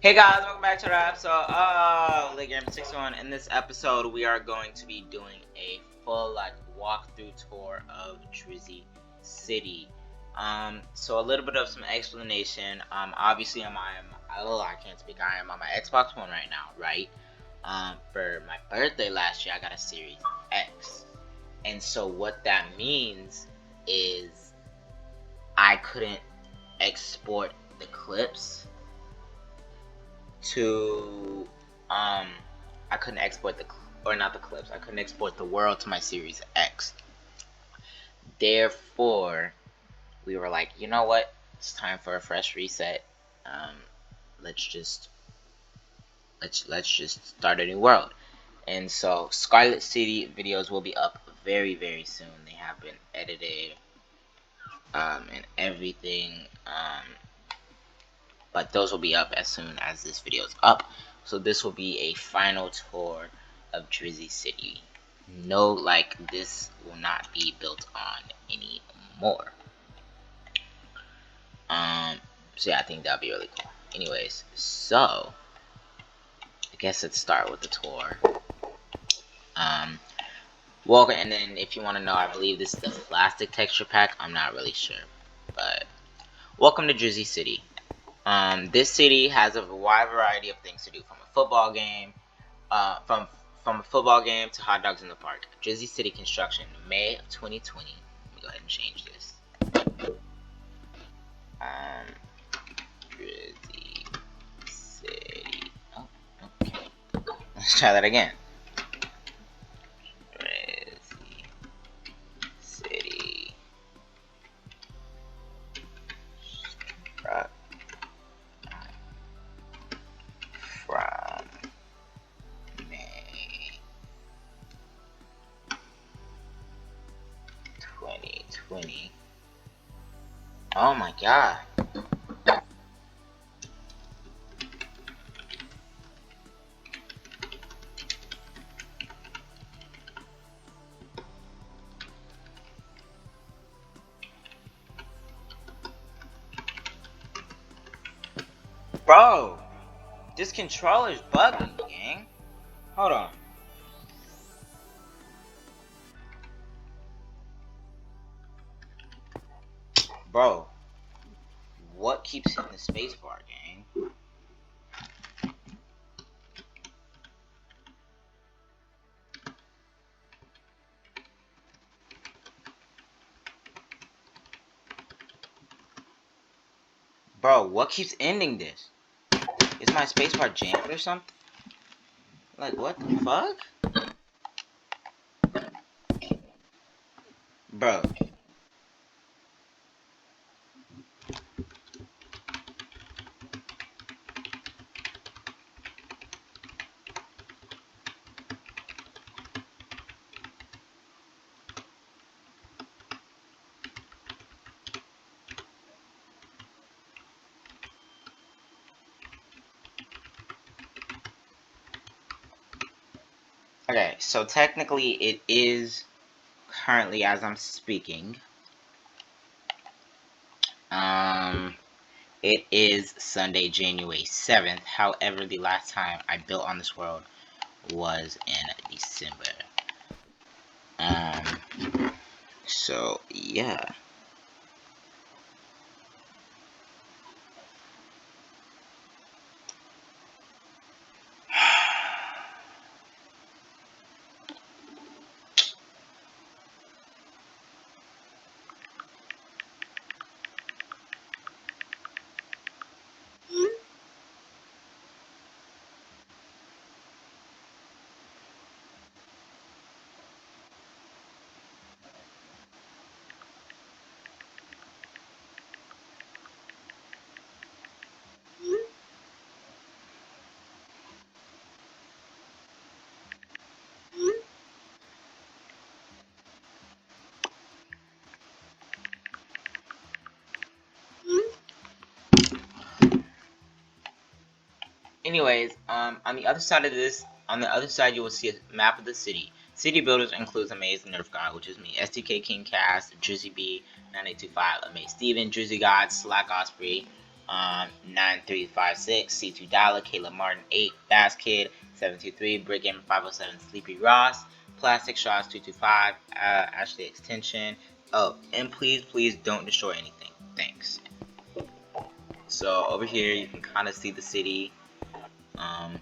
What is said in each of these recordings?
Hey guys, welcome back to the episode of Game61. In this episode, we are going to be doing a full walkthrough tour of Drizzy City. So a little bit of some explanation. Obviously I can't speak. I am on my Xbox One right now, right? For my birthday last year, I got a Series X, and so what that means is I couldn't export the clips to I couldn't export not the clips. I couldn't export the world to my Series X. Therefore, we were like, you know what? It's time for a fresh reset. Um, let's just start a new world. And so Scarlet City videos will be up very soon. They have been edited and everything. But those will be up as soon as this video is up. So this will be a final tour of Drizzy City. No, this will not be built on anymore. So yeah, I think that'll be really cool. Anyways, so I guess let's start with the tour. Welcome, and then if you want to know, I believe this is the plastic texture pack. I'm not really sure, but welcome to Drizzy City. This city has a wide variety of things to do, from a football game, from a football game to hot dogs in the park. Drizzy City construction, May of 2020. Let me go ahead and change this. Drizzy City. Oh, okay. Let's try that again. Drizzy City. From May 2020. Oh my god. Bro, this controller's bugging, gang. Hold on. Bro, what keeps hitting the spacebar, gang? Bro, what keeps ending this? Is my spacebar jammed or something? Like, what the fuck? Bro. Okay, so technically it is currently, as I'm speaking, it is Sunday, January 7th. However, the last time I built on this world was in December. So yeah. Anyways, on the other side of this, on the other side, you will see a map of the city. City builders includes Amaze Nerf God, which is me, SDK King Cast, Drizzy B, 9825, Amaze Steven, Drizzy God, Slack Osprey, 9356, C2 Dollar, Caleb Martin 8, Bass Kid 723, Brigham 507, Sleepy Ross, Plastic Shots 225, Ashley Extension. Oh, and please don't destroy anything. Thanks. So over here you can kind of see the city. I've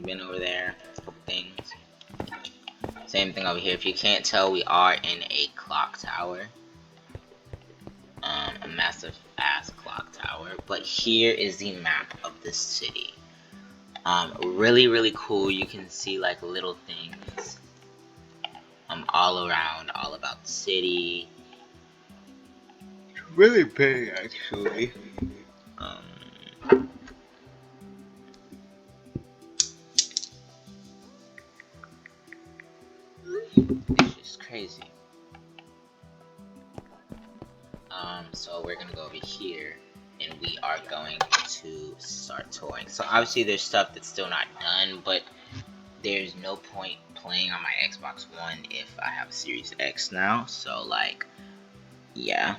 been over there. Things. Same thing over here. If you can't tell, we are in a clock tower. A massive ass clock tower. But here is the map of the city. Really cool. You can see like little things all around, all about the city. Really big, actually. It's just crazy. So we're gonna go over here, and we are going to start touring. So obviously there's stuff that's still not done, but there's no point playing on my Xbox One if I have a Series X now. So like, yeah.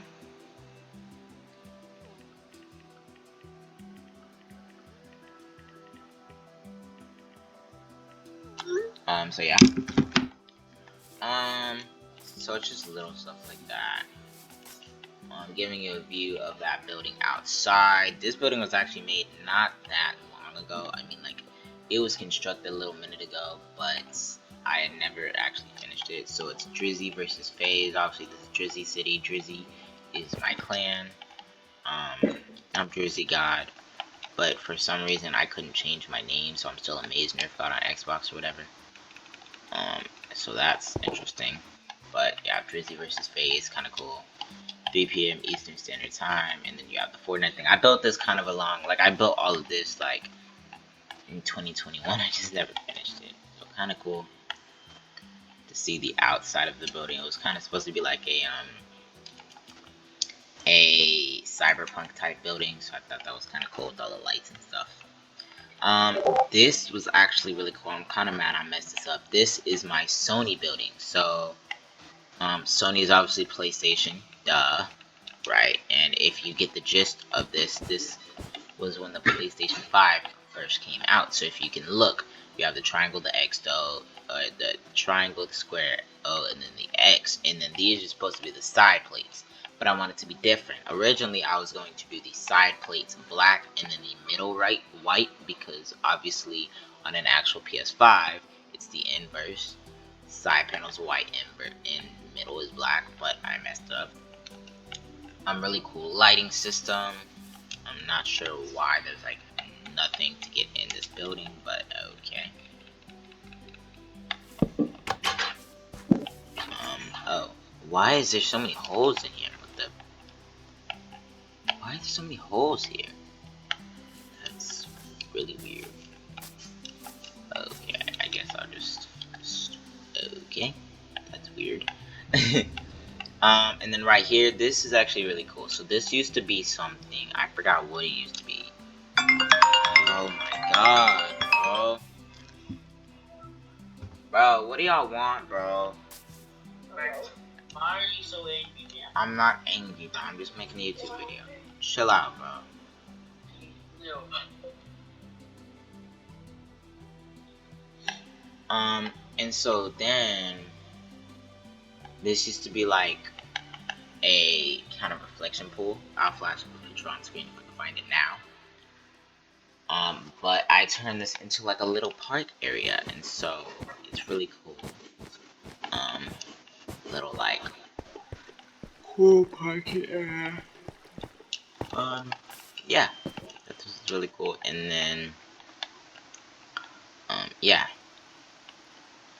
So yeah. So it's just little stuff like that. Giving you a view of that building outside. This building was actually made not that long ago. I mean, like, it was constructed a little minute ago, but I had never actually finished it. So it's Drizzy versus FaZe. Obviously, this is Drizzy City. Drizzy is my clan. I'm Drizzy God, but for some reason I couldn't change my name, so I'm still a Maze Nerf God on Xbox or whatever. So that's interesting. But yeah, Drizzy versus FaZe, kind of cool. 3 p.m. Eastern Standard Time, and then you have the Fortnite thing. I built this kind of along, like I built all of this like in 2021. I just never finished it. So kind of cool to see the outside of the building. It was kind of supposed to be like a cyberpunk type building, so I thought that was kind of cool with all the lights and stuff. This was actually really cool. I'm kind of mad I messed this up. This is my Sony building. So Sony is obviously PlayStation, duh. Right, and if you get the gist of this, this was when the PlayStation 5 first came out. So if you can look, you have the triangle, the X, the triangle, the square, O, and then the X, and then these are supposed to be the side plates. But I want it to be different. Originally, I was going to do the side plates black and then the middle right white, because obviously on an actual PS5, it's the inverse. Side panels white and middle is black, but I messed up. Really cool lighting system. I'm not sure why there's like nothing to get in this building, but okay. Oh, why is there so many holes in here? Why are there so many holes here? That's really weird. Okay, I guess I'll just okay. That's weird. And then right here, this is actually really cool. So this used to be something. I forgot what it used to be. Oh my god, bro. Bro, what do y'all want, bro? Why are you so angry, man? I'm not angry, bro. I'm just making a YouTube video. Chill out, bro. And so then this used to be like a kind of reflection pool. I'll flash the picture on screen if I can find it now. But I turned this into like a little park area, and so it's really cool. Little like cool park area. Yeah, that was really cool. And then, yeah,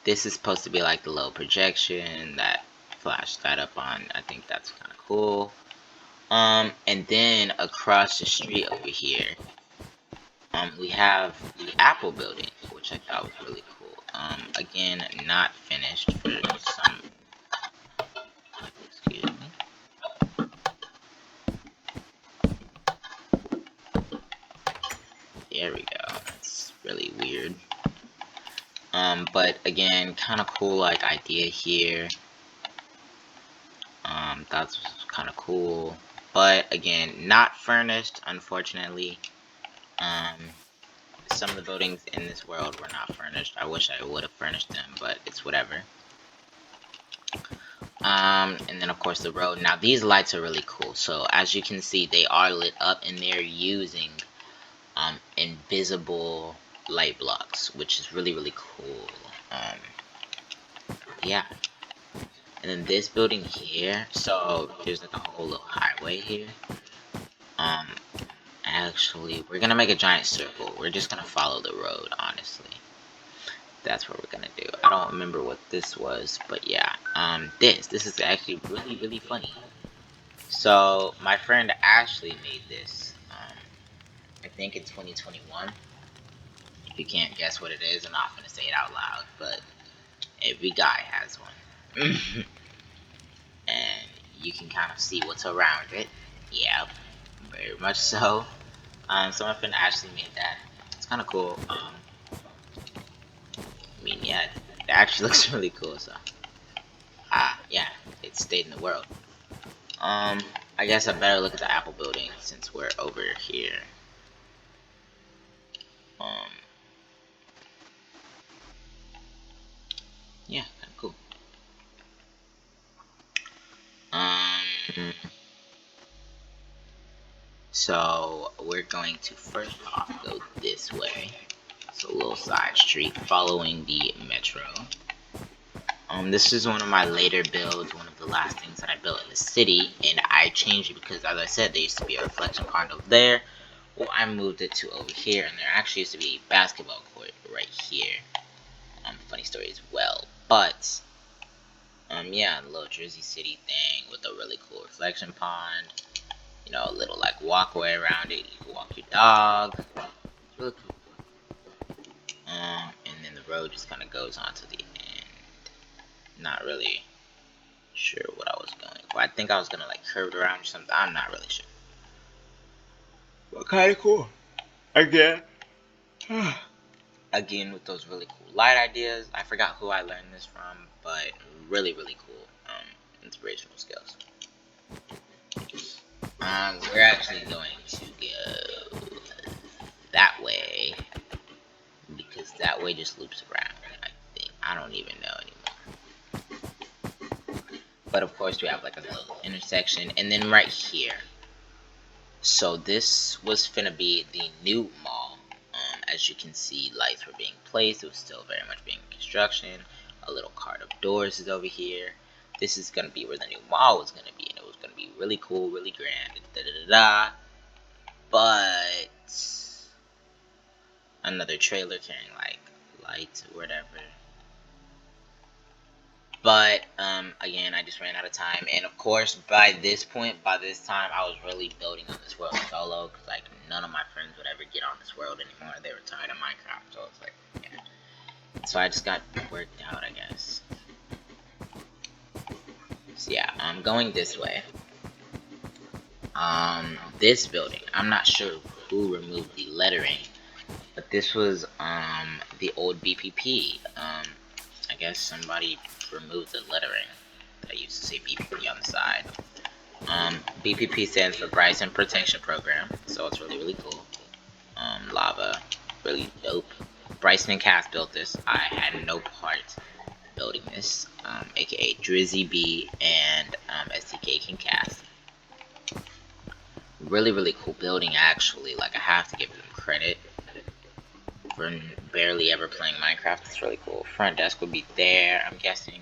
this is supposed to be like the little projection that flashed that up on. I think that's kind of cool. And then across the street over here, we have the Apple building, which I thought was really cool. Again, not finished for some. Excuse me. There we go. That's really weird. But again, kind of cool like idea here. That's kind of cool. but again, not furnished, unfortunately. Some of the buildings in this world were not furnished. I wish I would have furnished them, but it's whatever. And then of course the road. Now these lights are really cool. So as you can see, they are lit up and they're using invisible light blocks, which is really cool. Yeah. And then this building here, so there's like a whole little highway here. Actually, we're gonna make a giant circle. We're just gonna follow the road, honestly. That's what we're gonna do. I don't remember what this was, but yeah. This is actually really funny. So my friend Ashley made this. I think in 2021. If you can't guess what it is, I'm not gonna say it out loud, but every guy has one. And you can kind of see what's around it. Yep, very much so. So my friend Ashley made that. It's kind of cool. I mean, yeah, it actually looks really cool. So, yeah, it stayed in the world. I guess I better look at the Apple building since we're over here. Yeah, kind of cool. So we're going to first off go this way. It's a little side street following the metro. This is one of my later builds, one of the last things that I built in the city, and I changed it because, as I said, there used to be a reflection pond over there. Well, I moved it to over here, and there actually used to be a basketball court right here. Funny story as well, but yeah, a little Drizzy City thing with a really cool reflection pond. You know, a little like walkway around it. You can walk your dog. It's really cool. And then the road just kind of goes on to the end. Not really sure what I was going for. I think I was gonna like curve it around or something. I'm not really sure. But kind of cool. Again. Again with those really cool light ideas. I forgot who I learned this from, but really cool. Inspirational skills. We're actually going to go that way because that way just loops around. I think I don't even know anymore. But of course, we have like a little intersection, and then right here. So this was finna be the new mall. As you can see, lights were being placed. It was still very much being in construction. A little cart of doors is over here. This is gonna be where the new mall was gonna be, and it was gonna be really cool, really grand. But another trailer carrying like lights or whatever. But again, I just ran out of time, and of course, by this time, I was really building on this world solo because like none of my friends would ever get on this world anymore. They were tired of Minecraft, so it's like, yeah. So I just got worked out, I guess. So yeah, I'm going this way. This building, I'm not sure who removed the lettering, but this was the old BPP. I guess somebody removed the lettering that used to say BPP on the side. BPP stands for Bryson Protection Program, so it's really cool. Lava, really dope. Bryson and Cass built this. I had no part building this, aka Drizzy B and SDK King Cass. Really cool building, actually. Like, I have to give them credit for barely ever playing Minecraft. It's really cool. Front desk will be there, I'm guessing.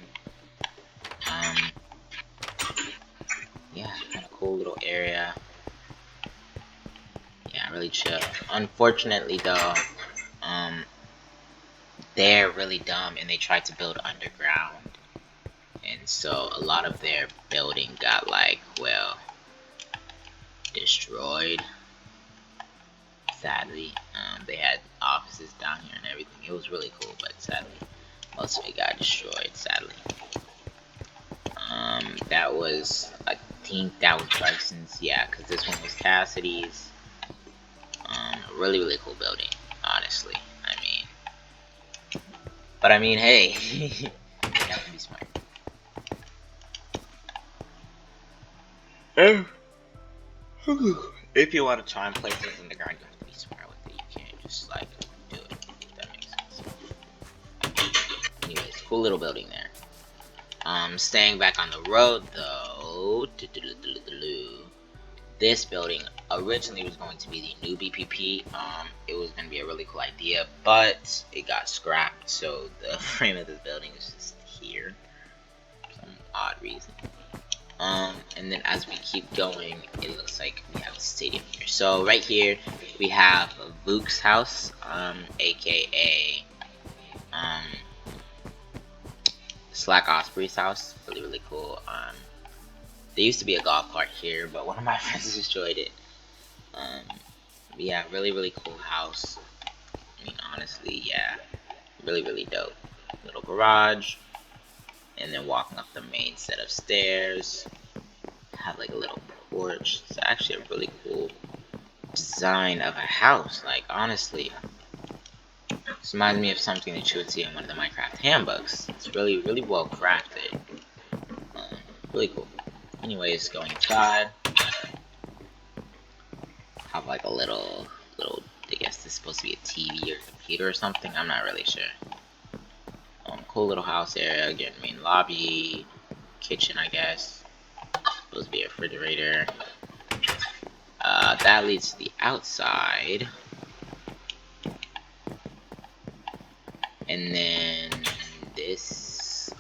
Yeah, kind of cool little area. Yeah, really chill. Unfortunately, though, they're really dumb and they tried to build underground. And so a lot of their building got, like, well, destroyed. Sadly, they had offices down here and everything. It was really cool, but sadly, most of it got destroyed, sadly. That was, I think that was Bryson's, yeah, because this one was Cassidy's. Really cool building, honestly. I mean, but I mean, hey, you have to be smart. If you want to try and place things in the ground, you have to be smart with it. You can't just like do it. If that makes sense. Anyways, cool little building there. Staying back on the road though. This building originally was going to be the new BPP. It was going to be a really cool idea, but it got scrapped. So the frame of this building is just here for some odd reason. And then as we keep going, it looks like we have a stadium here. So right here we have Vuk's house, aka Slack Osprey's house. Really cool. There used to be a golf cart here, but one of my friends destroyed it. Yeah, really cool house. I mean, honestly, yeah, really dope. Little garage, and then walking up the main set of stairs. Have like a little porch. It's actually a really cool design of a house. Like, honestly, this reminds me of something that you would see in one of the Minecraft handbooks. It's really well crafted. Really cool. Anyways, going inside. Have like a little, I guess this is supposed to be a TV or computer or something. I'm not really sure. Cool little house area. Again, main lobby, kitchen, I guess. Supposed to be a refrigerator. That leads to the outside. And then this,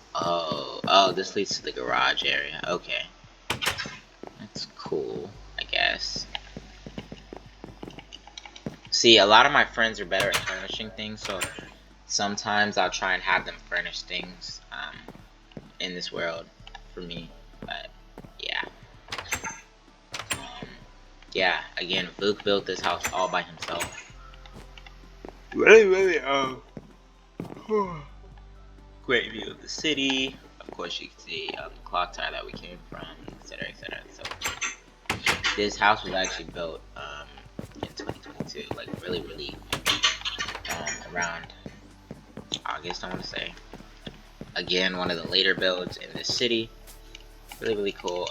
this leads to the garage area. Okay, that's cool, I guess. See, a lot of my friends are better at furnishing things, so sometimes I'll try and have them furnish things in this world for me. But yeah, yeah. Again, Vuk built this house all by himself. Really great view of the city. Of course, you can see the clock tower that we came from, etc. So this house was actually built in 2022, like really around August, I want to say. Again, one of the later builds in this city. Really cool.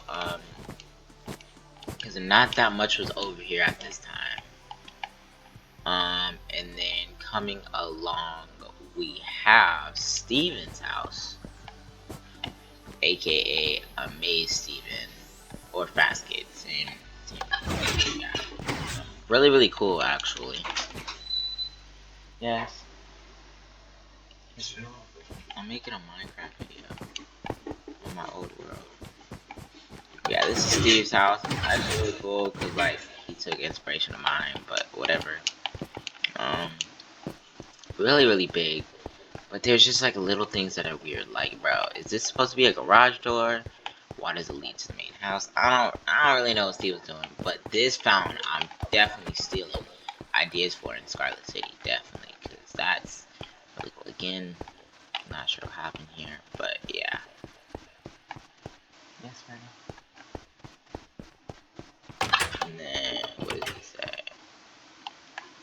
Because not that much was over here at this time. And then coming along, we have Steven's house, aka Amaze Steven, or Fast Kid, same yeah. Really cool, actually. Yes. I'm making a Minecraft video in my old world. Yeah, this is Steve's house. That's really cool because like he took inspiration of mine, but whatever. Really big. But there's just like little things that are weird. Like, bro, is this supposed to be a garage door? Why does it lead to the main house? I don't really know what Steve was doing. But this fountain, I'm definitely stealing ideas for in Scarlet City, definitely, because that's really cool. Again, I'm not sure what happened here, but yeah. Yes, right. And then what does it say?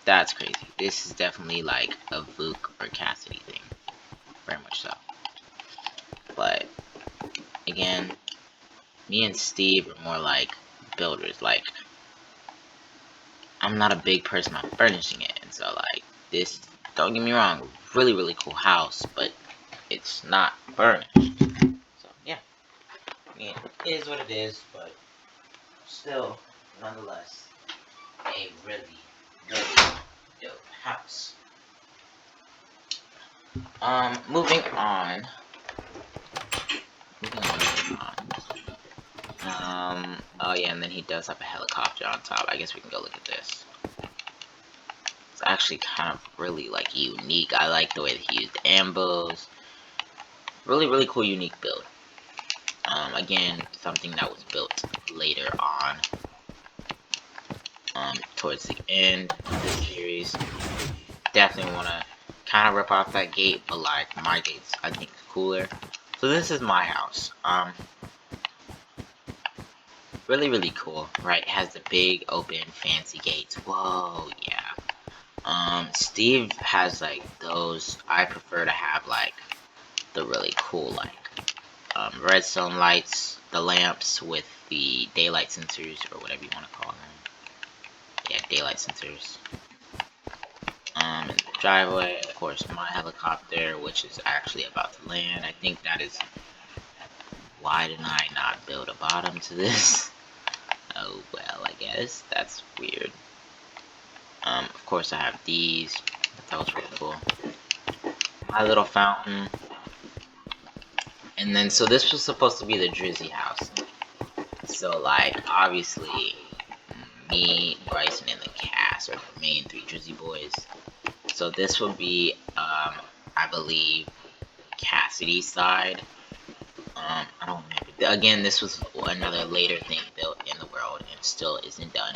That's crazy. This is definitely like a Vuk or Cassidy thing. Very much so. But again, me and Steve are more like builders. Like, I'm not a big person on furnishing it, and so like this, don't get me wrong, really cool house, but it's not furnished. So yeah, I mean, it is what it is, but still, nonetheless, a really dope house. Moving on. Oh yeah, and then he does have a helicopter on top. I guess we can go look at this. It's actually kind of really like unique. I like the way that he used ambos. Really cool, unique build. Again, something that was built later on. Towards the end of this series. Definitely want to kind of rip off that gate, but like my gate's I think cooler. So this is my house. Really cool, right? It has the big open fancy gates. Whoa, yeah. Steve has like those. I prefer to have like the really cool like redstone lights, the lamps with the daylight sensors, or whatever you want to call them. Yeah, daylight sensors. In the driveway, of course, my helicopter, which is actually about to land. I think that is... Why did I not build a bottom to this? Oh, well, I guess. That's weird. Of course, I have these. That was pretty cool. My little fountain. And then, so this was supposed to be the Drizzy house. So, like, obviously, me, Bryson, and the cast are the main 3 Drizzy boys. So this will be, I believe, Cassidy's side. I don't remember. Again, this was another later thing built in the world and still isn't done.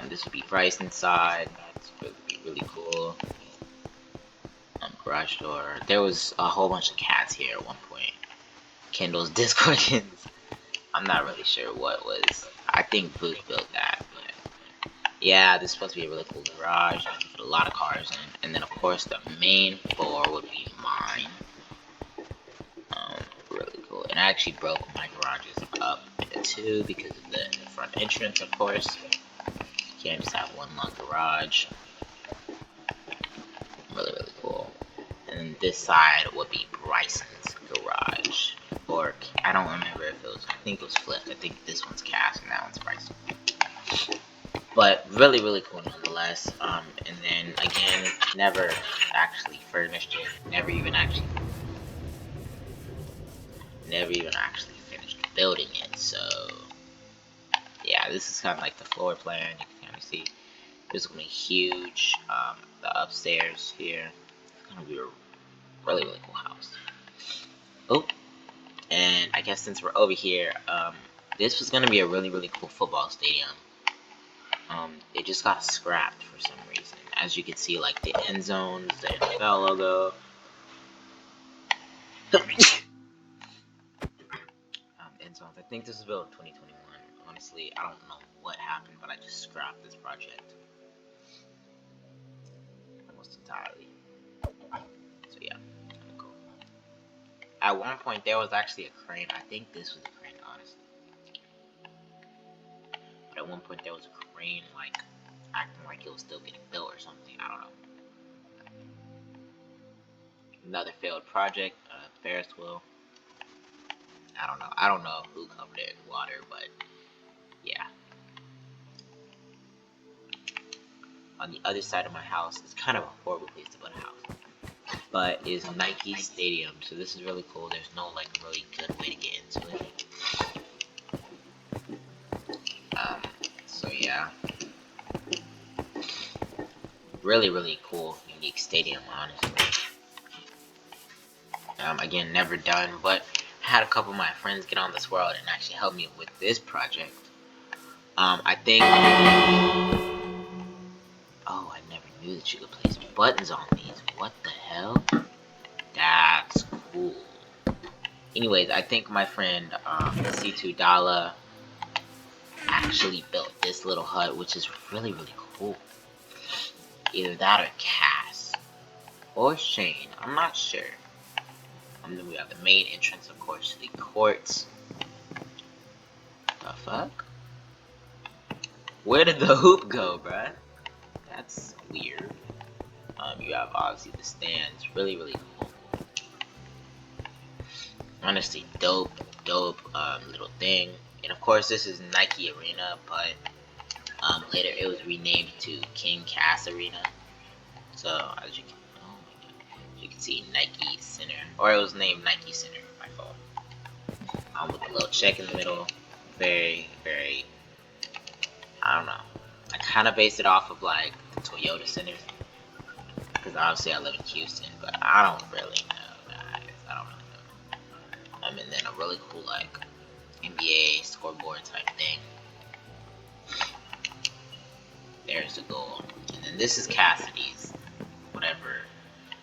This would be Bryson's side. It's really cool. Garage door. There was a whole bunch of cats here at one point. Kendall's Discordans. I'm not really sure what was. I think Boot built that, but yeah, this is supposed to be a really cool garage. I put a lot of cars in, and then of course the main floor would be mine. Really cool. And I actually broke my garages up into 2 because of the front entrance, of course. You can't just have one long garage. Really cool. And then this side would be Bryson's garage. Or, I don't remember if it was, I think it was flipped. I think this one's Cass and that one's Bryson. But really cool nonetheless. And then again, never actually furnished it. Never even actually finished building it. So yeah, this is kind of like the floor plan. You can kind of see this is gonna be huge. The upstairs here, it's gonna be a really cool house. Oh, and I guess since we're over here, this was gonna be a really cool football stadium. It just got scrapped for some reason. As you can see, like the end zones, the NFL logo. End zones. I think this was built in 2021. Honestly, I don't know what happened, but I just scrapped this project almost entirely. So yeah, cool. At one point, there was actually a crane. I think this was a crane, honestly. But at one point, there was a crane, like acting like it was still getting built or something. I don't know. Another failed project, Ferris wheel. I don't know who covered it in water, but yeah. On the other side of my house, it's kind of a horrible place to put a house, but is Nike Stadium. So this is really cool. There's no like really good way to get into it. So yeah, really cool, unique stadium, honestly. Again, never done, but I had a couple of my friends get on this world and actually help me with this project. I think. Oh, I never knew that you could place buttons on these. What the hell? That's cool. Anyways, I think my friend C2 Dala actually built this little hut, which is really cool. Either that or Cass. Or Shane. I'm not sure. Then we have the main entrance, of course, to the courts. The fuck? Where did the hoop go, bruh? That's weird. You have obviously the stands. Really cool. Honestly, dope little thing. And of course, this is Nike Arena, but later it was renamed to King Cass Arena. So as you can, oh my god, as you can see, Nike Center, or it was named Nike Center. My fault. With a little check in the middle. Very. I don't know. I kind of based it off of like the Toyota Center, because obviously I live in Houston, but I don't really know, guys. I don't really know. And then a really cool like NBA scoreboard type thing. There's the goal. And then this is Cassidy's, whatever.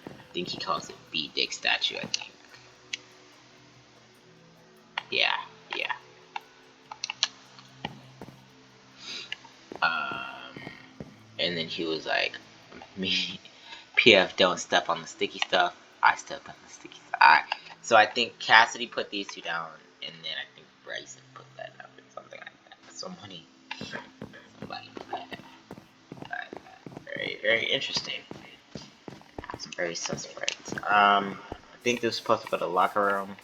I think he calls it B Dick statue, I think. Yeah. And then he was like, me, PF, don't step on the sticky stuff. I stepped on the sticky stuff. So I think Cassidy put these two down, and then I think Bryson put that up, or something like that. Somebody put that. Very, very interesting. Some very suspect. I think this was supposed to go to the locker room,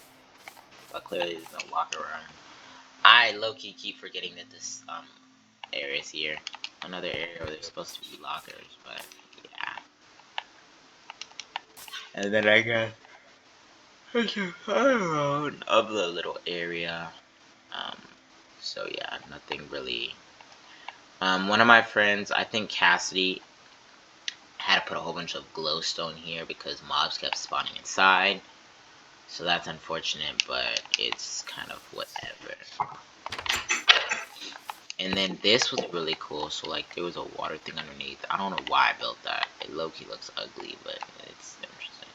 but clearly there's no locker room. I low-key keep forgetting that this area is here. Another area where there's supposed to be lockers, but yeah. And then I guess around of the little area. Um, so yeah, nothing really. One of my friends, I think Cassidy, had to put a whole bunch of glowstone here because mobs kept spawning inside. So that's unfortunate, but it's kind of whatever. And then this was really cool. So like there was a water thing underneath. I don't know why I built that. It low-key looks ugly, but it's interesting.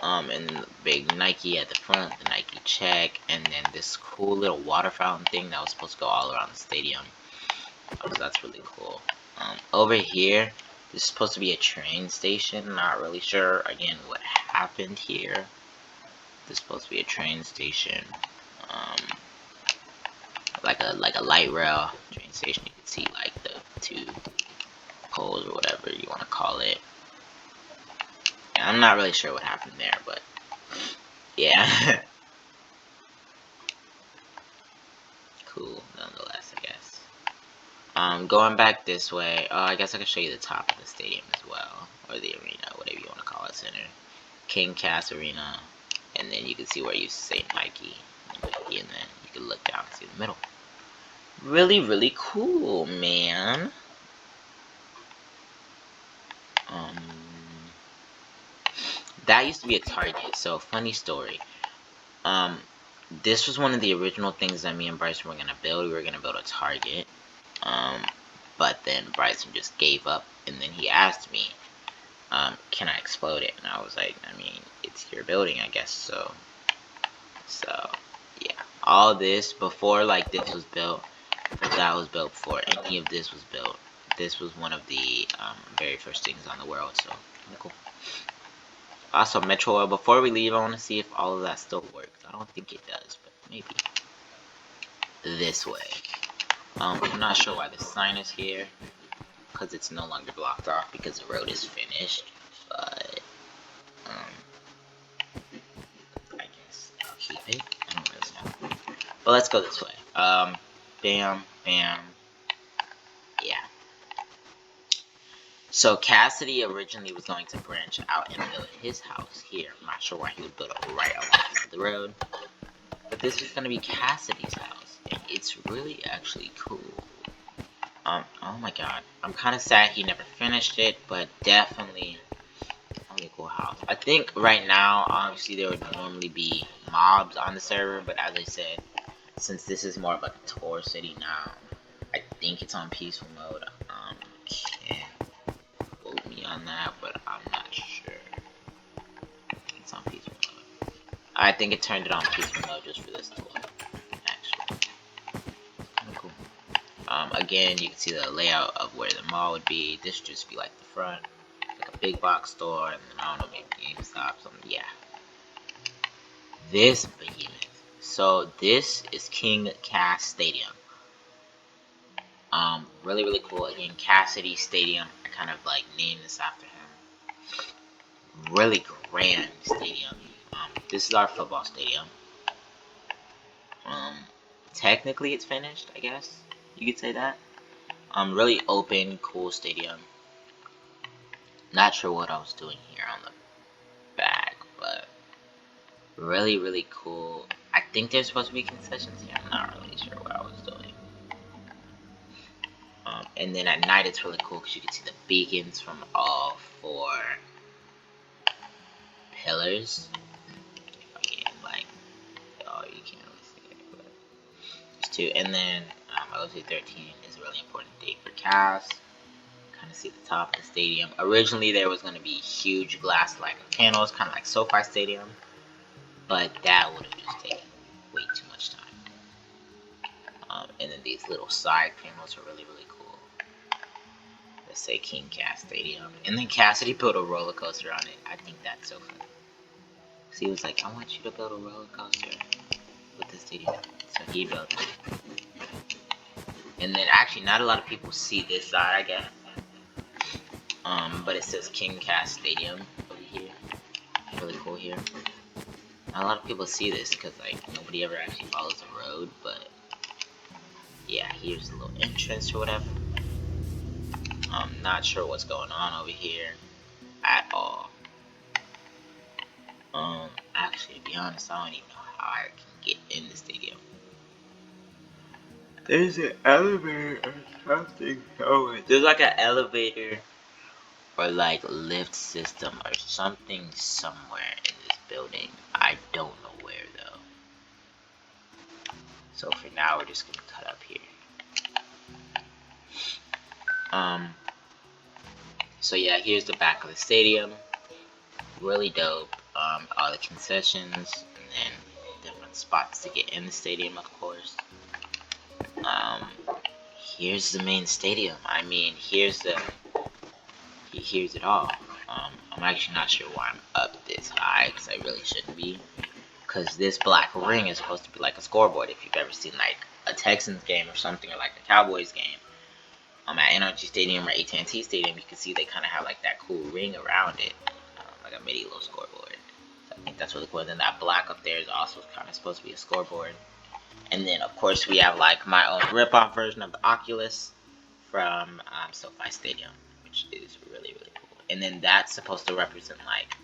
And then the big Nike at the front, the Nike check, and then this cool little water fountain thing that was supposed to go all around the stadium. So that's really cool. Over here, this is supposed to be a train station. Not really sure again what happened here. This is supposed to be a train station. Like a light rail train station. You can see like the two poles or whatever you want to call it. Yeah, I'm not really sure what happened there, but yeah. Cool nonetheless, I guess. Going back this way, I guess I can show you the top of the stadium as well, or the arena, whatever you want to call it, center. King Cass Arena, and then you can see where you say Nike, and then you can look down and see the middle. Really, really cool, man. That used to be a Target, so funny story. This was one of the original things that me and Bryson were gonna build. We were gonna build a Target. But then Bryson just gave up, and then he asked me, can I explode it? And I was like, I mean, it's your building, I guess, so yeah. All this, before, like, this was built, that was built before any of this was built. This was one of the very first things on the world, so cool. Also, Metro Oil, before we leave, I want to see if all of that still works. I don't think it does, but maybe. This way. I'm not sure why the sign is here, because it's no longer blocked off because the road is finished, but I guess I'll keep it. I don't really know. But let's go this way. Bam, bam. Yeah. So Cassidy originally was going to branch out and build his house here. I'm not sure why he would build it right alongside the road. But this is going to be Cassidy's house. And it's really actually cool. Oh my god. I'm kind of sad he never finished it, but definitely really cool house. I think right now, obviously, there would normally be mobs on the server, but as I said, since this is more of like a tour city now, I think it's on peaceful mode. Can't quote me on that, but I'm not sure. I think it's on peaceful mode. I think it turned it on peaceful mode just for this tour, actually. Kinda cool. Again, you can see the layout of where the mall would be. This should just be like the front, like a big box store, and then I don't know, maybe GameStop, something. Yeah. This behemoth. So this is King Cass Stadium. Really, really cool. Again, Cassidy Stadium. I kind of like named this after him. Really grand stadium. This is our football stadium. Technically it's finished, I guess you could say that. Really open, cool stadium. Not sure what I was doing here on the back, but really, really cool. I think there's supposed to be concessions here. I'm not really sure what I was doing. And then at night it's really cool because you can see the beacons from all four pillars. Again, like, oh, you can't really see it, but there's two. And then OC 13 is a really important date for Cavs. Kind of see the top of the stadium. Originally there was going to be huge glass like panels, kind of like SoFi Stadium, but that would have just taken way too much time. And then these little side panels are really, really cool. Let's say King Cass Stadium. And then Cassidy put a roller coaster on it. I think that's so funny. he was like, I want you to build a roller coaster with the stadium. So he built it. And then actually not a lot of people see this side, I guess. But it says King Cast Stadium over here. Really cool here. Not a lot of people see this because like nobody ever actually follows the road, but yeah, here's a little entrance or whatever. I'm not sure what's going on over here at all. Actually, to be honest, I don't even know how I can get in the stadium. There's an elevator or something. Oh, there's like an elevator or like lift system or something somewhere in this building. I don't know where though. So for now, we're just gonna cut up here. So yeah, here's the back of the stadium. Really dope. All the concessions, and then different spots to get in the stadium, of course. Here's the main stadium. I mean, here's it all. I'm actually not sure why I'm up this high, because I really shouldn't be. Because this black ring is supposed to be like a scoreboard. If you've ever seen like a Texans game or something, or like a Cowboys game, at NRG Stadium or AT&T Stadium, you can see they kind of have like that cool ring around it, like a mini little scoreboard. So I think that's really cool. And then that black up there is also kind of supposed to be a scoreboard. And then of course we have like my own rip-off version of the Oculus from SoFi Stadium, which is really really cool. And then that's supposed to represent like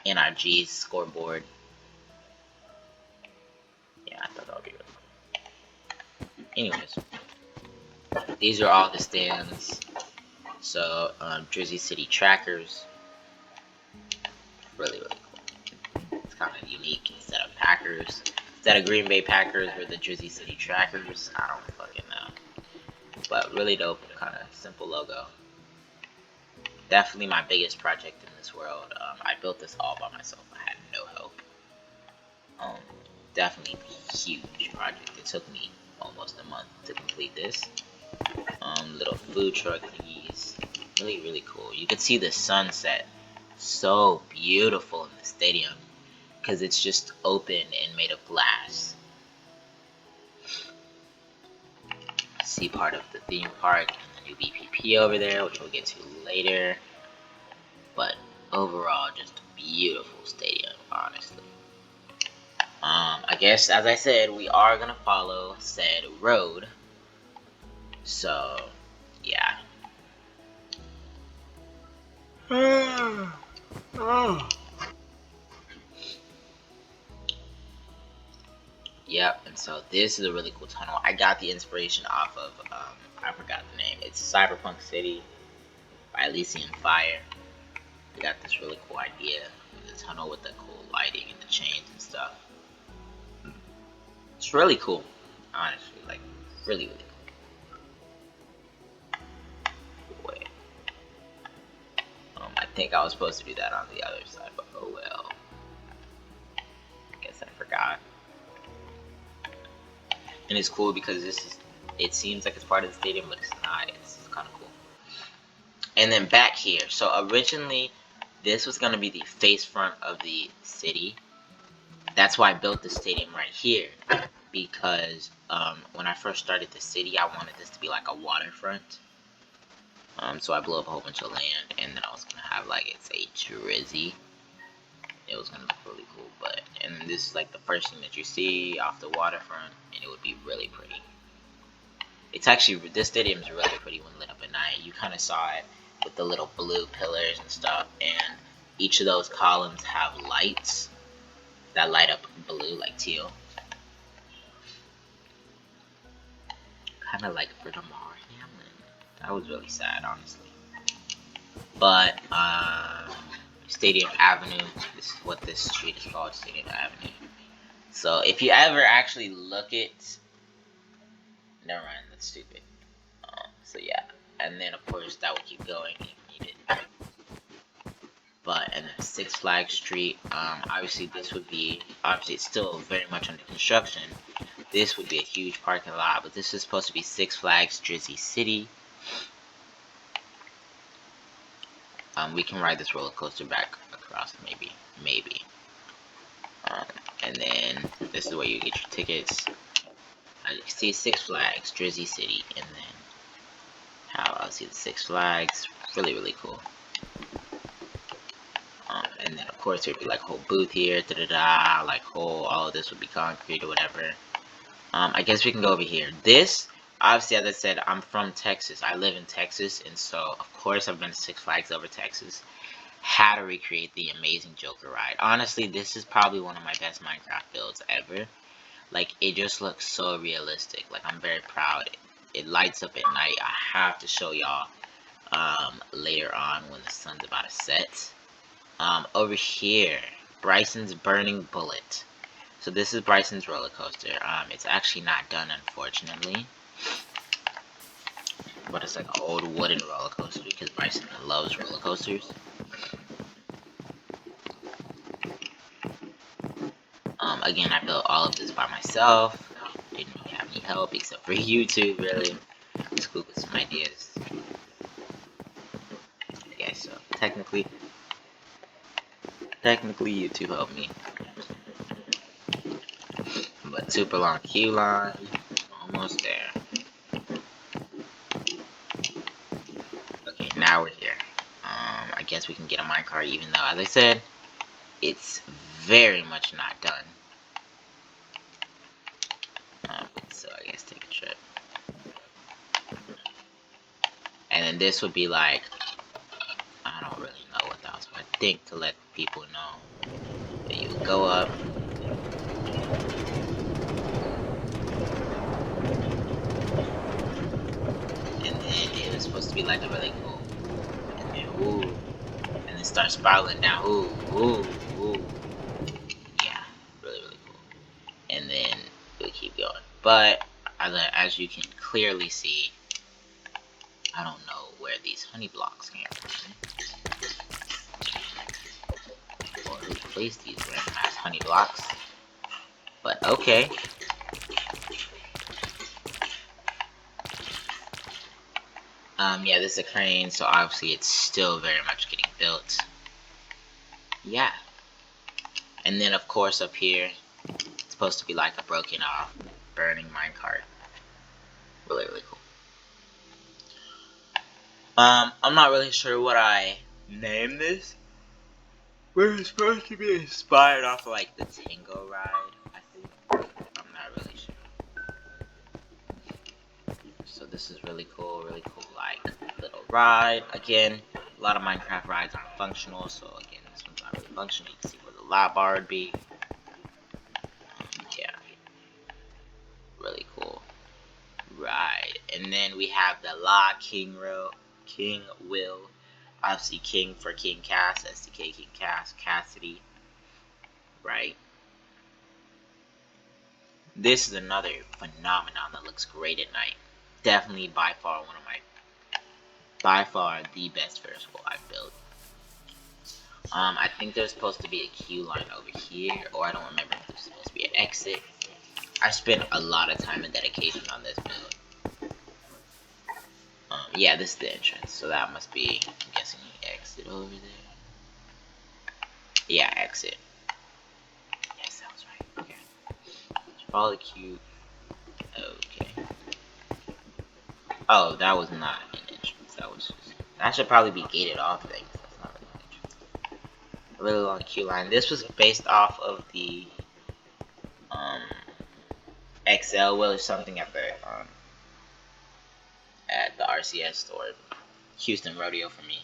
NRG's scoreboard. Yeah, I thought that would be really cool. Anyways, these are all the stands. So Drizzy City trackers, really really cool. It's kind of unique. Instead of Packers, instead of Green Bay Packers, or the Drizzy City trackers. I don't fucking know, but really dope. Kind of simple logo. Definitely my biggest project in this world. I built this all by myself. I had no help. Definitely huge project. It took me almost a month to complete this. Little food truck thingies. Really, really cool. You can see the sunset. So beautiful in the stadium. Because it's just open and made of glass. See part of the theme park and the new BPP over there, which we'll get to later. But overall, just a beautiful stadium, honestly. I guess, as I said, we are gonna follow said road. So, yeah. Yep, and so this is a really cool tunnel. I got the inspiration off of, I forgot the name. It's Cyberpunk City by Elysian Fire. They got this really cool idea with the tunnel with the cool lighting and the chains and stuff. It's really cool, honestly, like, really, really cool. Wait. I think I was supposed to do that on the other side, but oh well. I guess I forgot. And it's cool because it seems like it's part of the stadium, but it's not. It's kind of cool. And then back here, so originally this was going to be the face front of the city. That's why I built the stadium right here, because when I first started the city, I wanted this to be like a waterfront. So I blew up a whole bunch of land, and then I was going to have like it's a Drizzy. It was going to look really cool, and this is like the first thing that you see off the waterfront, and it would be really pretty. It's actually, this stadium is really pretty when lit up at night. You kind of saw it with the little blue pillars and stuff, and each of those columns have lights that light up blue, like teal. Kind of like for Damar Hamlin. That was really sad, honestly. But, Stadium Avenue, this is what this street is called, Stadium Avenue. So, if you ever actually look at, never mind, that's stupid. So yeah, and then of course that would keep going if needed. But, and then Six Flags Street, obviously this would be, obviously it's still very much under construction. This would be a huge parking lot, but this is supposed to be Six Flags Drizzy City. We can ride this roller coaster back across, maybe. And then this is where you get your tickets. You can see Six Flags, Drizzy City, and then how I'll see the Six Flags. Really, really cool. And then of course there'd be like a whole booth here, like all of this would be concrete or whatever. I guess we can go over here. This, obviously, as I said, I'm from Texas. I live in Texas, and so of course I've been to Six Flags over Texas. How to recreate the amazing Joker ride. Honestly, this is probably one of my best Minecraft builds ever. Like, it just looks so realistic. Like, I'm very proud. It lights up at night. I have to show y'all later on when the sun's about to set. Over here, Bryson's Burning Bullet. So this is Bryson's roller coaster. It's actually not done, unfortunately. But it's like an old wooden roller coaster because Bryson loves roller coasters. Again, I built all of this by myself. Didn't really have any help except for YouTube, really. Just Google some ideas. Yeah, so technically YouTube helped me. But super long queue line. Almost there. Okay, now we're here. I guess we can get a minecart, even though, as I said, it's very much not done. So I guess take a trip. And then this would be like, I don't really know what that was, but I think to let people know that you would go up. And then it was supposed to be like a really cool. And then ooh. And then start spiraling down. Ooh, ooh, ooh. Yeah, really, really cool. And then we keep going. But as you can clearly see, I don't know where these honey blocks came from. Or who placed these random ass honey blocks. But okay. Yeah, this is a crane, so obviously it's still very much getting built. Yeah. And then of course up here, it's supposed to be like a broken off, burning minecart. Really, really cool. I'm not really sure what I named this. We're supposed to be inspired off of like the Tango ride, I think. I'm not really sure. So this is really cool, like little ride. Again, a lot of Minecraft rides aren't functional, so again, this one's not really functional. You can see where the lava bar would be. Yeah, really cool. Right, and then we have the King Will. Obviously, King for King Cass, SDK King Cass, Cassidy. Right. This is another phenomenon that looks great at night. Definitely by far the best Ferris wheel I've built. I think there's supposed to be a queue line over here, or I don't remember if there's supposed to be an exit. I spent a lot of time and dedication on this build. Yeah, this is the entrance, so that must be, I'm guessing, exit over there. Yeah, exit. Yes, that was right. Okay. Follow the queue. Okay. Oh, that was not an entrance. That should probably be gated off things. That's not really an entrance. A really long queue line. This was based off of the XL wheel or something at the RCS or Houston Rodeo for me.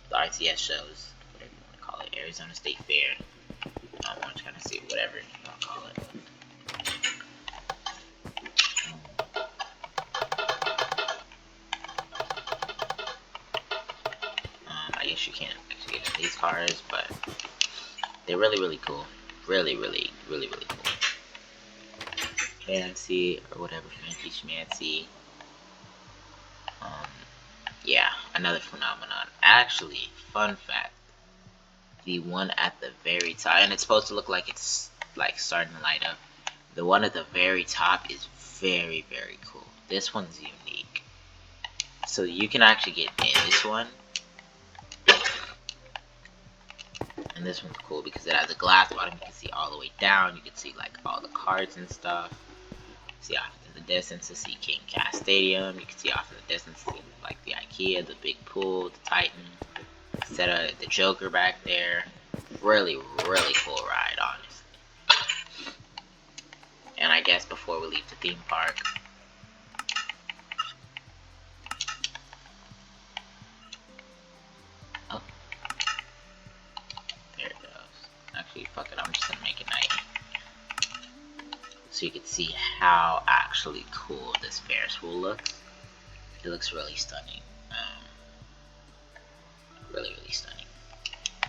The RCS shows, whatever you want to call it, Arizona State Fair. I want to kind of see whatever you want to call it. I guess you can't actually get these cars, but they're really, really cool. Really, really, really, really cool. Fancy or whatever, fancy schmancy. Yeah, another phenomenon. Actually, fun fact, the one at the very top, and it's supposed to look like it's like starting to light up. The one at the very top is very, very cool. This one's unique. So you can actually get in this one, and And this one's cool because it has a glass bottom. You can see all the way down. You can see like all the cards and stuff. See off in the distance to see King Cat Stadium. You can see off in the distance to see like the IKEA, the big pool, the Titan, etc. The Joker back there. Really, really cool ride, honestly. And I guess before we leave the theme park, oh, there it goes. Actually, fuck it, I'm just gonna make it night. So you can see how actually cool this Ferris wheel looks. It looks really stunning. Really, really stunning.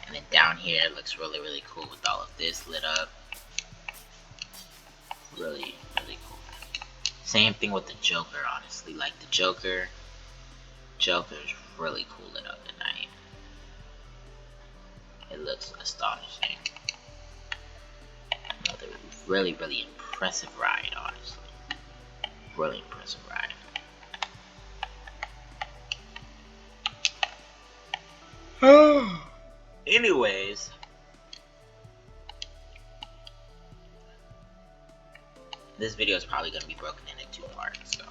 And then down here it looks really, really cool with all of this lit up. Really, really cool. Same thing with the Joker, honestly. Like the Joker's really cool lit up at night. It looks astonishing. Another really, really impressive ride, honestly. Really impressive ride. Anyways, this video is probably going to be broken into 2 parts. So,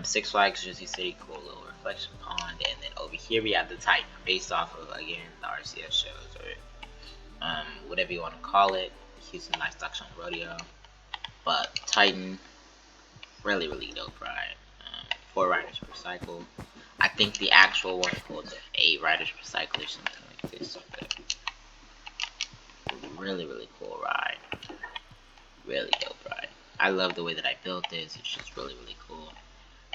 Six Flags Drizzy City, cool little reflection pond, and then over here we have the Titan, based off of again the RCS shows or whatever you want to call it. Houston Livestock Show Rodeo, but Titan, really, really dope ride. 4 riders per cycle. I think the actual one holds 8 riders per cycle or something like this. But really, really cool ride. Really dope ride. I love the way that I built this. It's just really, really cool.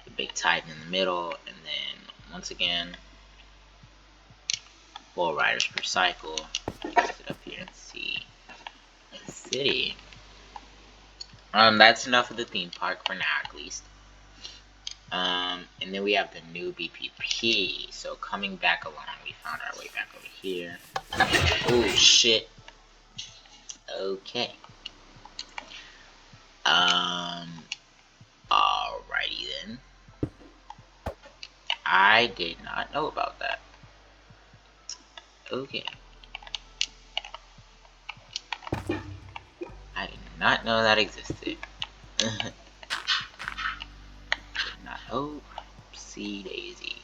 The big Titan in the middle, and then once again, 4 riders per cycle. Let's sit up here and see the city. That's enough of the theme park for now, at least. And then we have the new BPP. So coming back along, we found our way back over here. Oh shit. Okay. Alrighty then. I did not know about that. Okay. I did not know that existed. Did not. Oh, see daisy.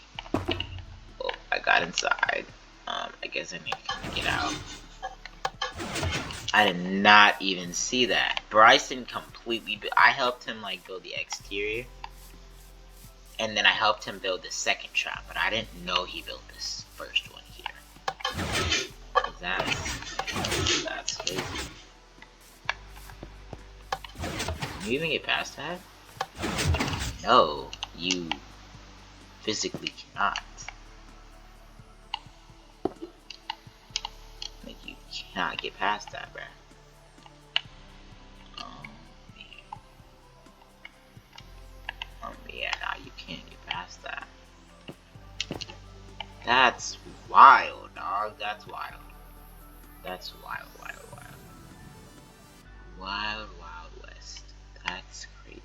Oh, I got inside. I guess I need to get out. I did not even see that. Bryson completely. I helped him like build the exterior, and then I helped him build the second trap, but I didn't know he built this first one here. That's crazy. Can you even get past that? No, you physically cannot. Like, you cannot get past that, bruh. Yeah, nah, you can't get past that. That's wild, dog. That's wild. That's wild, wild, wild. Wild, wild west. That's crazy.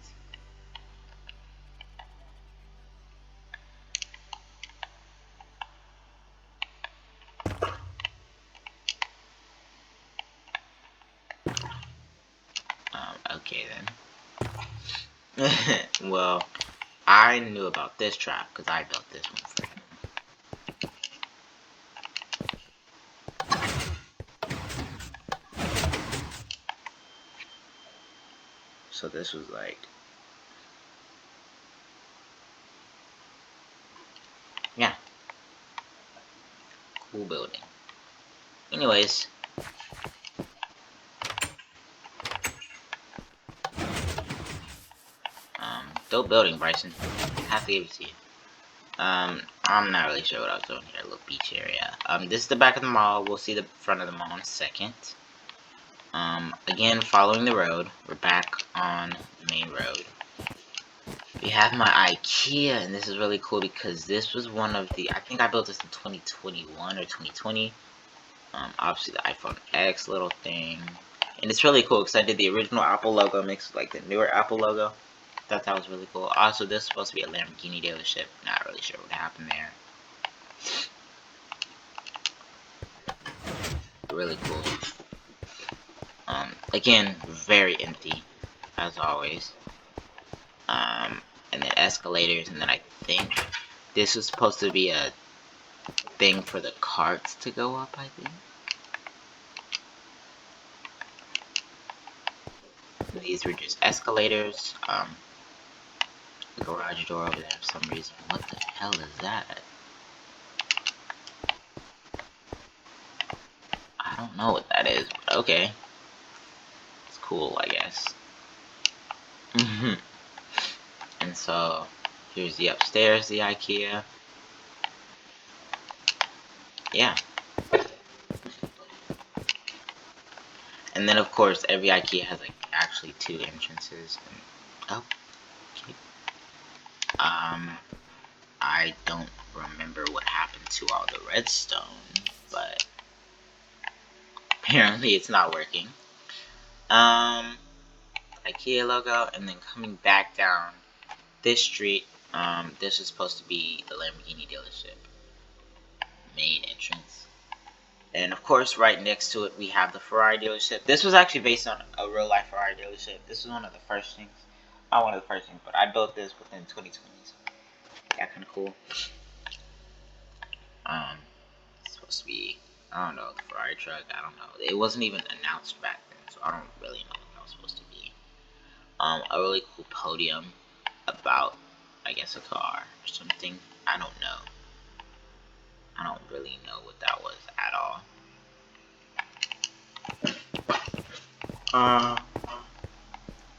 Okay then. Well, I knew about this trap because I built this one for him. So this was like, yeah, cool building. Anyways, dope building, Bryson. Have to give it to you. I'm not really sure what I was doing here. A little beach area. This is the back of the mall. We'll see the front of the mall in a second. Again, following the road. We're back on the main road. We have my IKEA, and this is really cool because this was one of the, I think I built this in 2021 or 2020. Obviously the iPhone X little thing. And it's really cool because I did the original Apple logo mixed with like the newer Apple logo. Thought that was really cool. Also, this is supposed to be a Lamborghini dealership. Not really sure what happened there. really cool. Again, very empty, as always. And then escalators, and then I think this was supposed to be a thing for the carts to go up, I think. These were just escalators. The garage door over there for some reason. What the hell is that? I don't know what that is, but okay. It's cool, I guess. And so, here's the upstairs, the IKEA. Yeah. And then, of course, every IKEA has, like, actually 2 entrances. And, oh, okay. I don't remember what happened to all the redstone, but apparently it's not working. IKEA logo, and then coming back down this street, this is supposed to be the Lamborghini dealership main entrance. And of course, right next to it, we have the Ferrari dealership. This was actually based on a real life Ferrari dealership. This was one of the first things. Not one of the first things, but I built this within 2020. So yeah, kind of cool. It's supposed to be, I don't know, the Ferrari truck. I don't know. It wasn't even announced back then, so I don't really know what that was supposed to be. A really cool podium about, I guess, a car or something. I don't know. I don't really know what that was at all.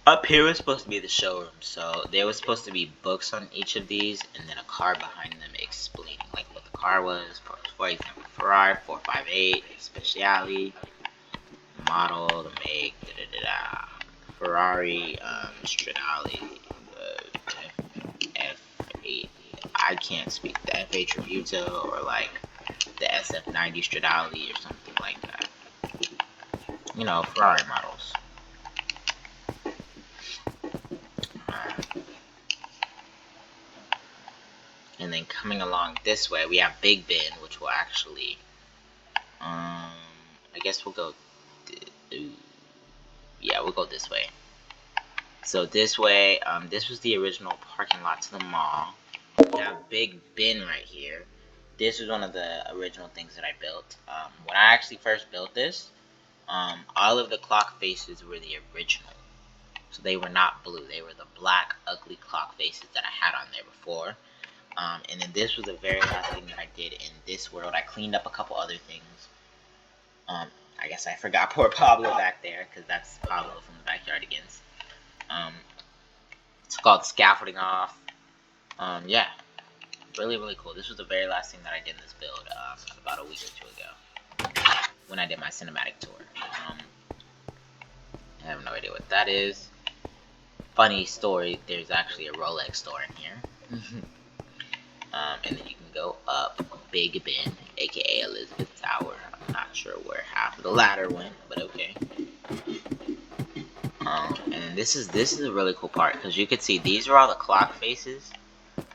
Up here was supposed to be the showroom, so there was supposed to be books on each of these, and then a car behind them explaining like what the car was. For example, Ferrari 458, Speciale, model, the make, Ferrari, Stradale, F8. I can't speak the F8 Tributo or like the SF90 Stradale or something like that. You know, Ferrari models. And then coming along this way, we have Big Ben, which will actually, I guess we'll go, yeah, we'll go this way. So this way, this was the original parking lot to the mall. We have Big Ben right here. This was one of the original things that I built. When I actually first built this, all of the clock faces were the original. So they were not blue. They were the black, ugly clock faces that I had on there before. And then this was the very last thing that I did in this world. I cleaned up a couple other things. I guess I forgot poor Pablo back there, because that's Pablo from the Backyardigans. It's called Scaffolding Off. Yeah, really, really cool. This was the very last thing that I did in this build about a week or 2 ago when I did my cinematic tour. I have no idea what that is. Funny story, there's actually a Rolex store in here. And then you can go up Big Ben, aka Elizabeth Tower. I'm not sure where half of the ladder went, but okay. And this is a really cool part, because you could see these are all the clock faces.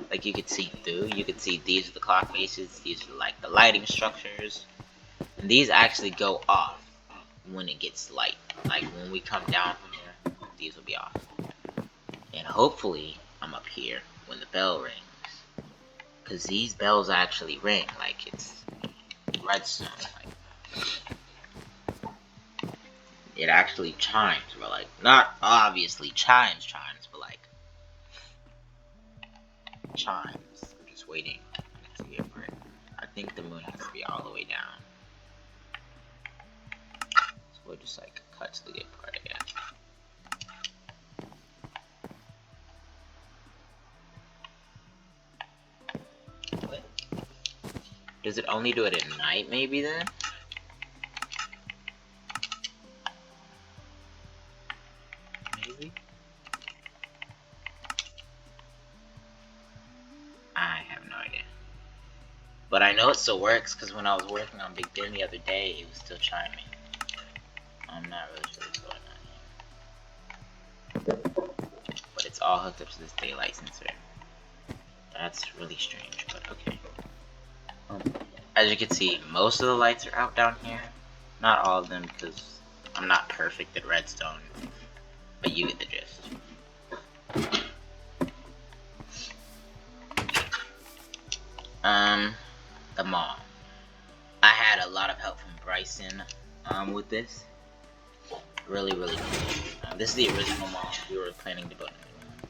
Like you could see through. You could see these are the clock faces. These are like the lighting structures, and these actually go off when it gets light. Like when we come down from here, these will be off. And hopefully, I'm up here when the bell rings. Because these bells actually ring, like it's redstone. Like, it actually chimes, but like, not obviously chimes, but like, chimes. I'm just waiting to get for it. I think the moon has to be all the way down. So we'll just like cut to the good part, I guess. Does it only do it at night, maybe, then? Maybe? I have no idea. But I know it still works, because when I was working on Big Ben the other day, it was still chiming. I'm not really sure what's going on here. But it's all hooked up to this daylight sensor. That's really strange, but okay. As you can see, most of the lights are out down here. Not all of them, because I'm not perfect at redstone, but you get the gist. The mall. I had a lot of help from Bryson, with this. Really, really cool. This is the original mall. We were planning to build it.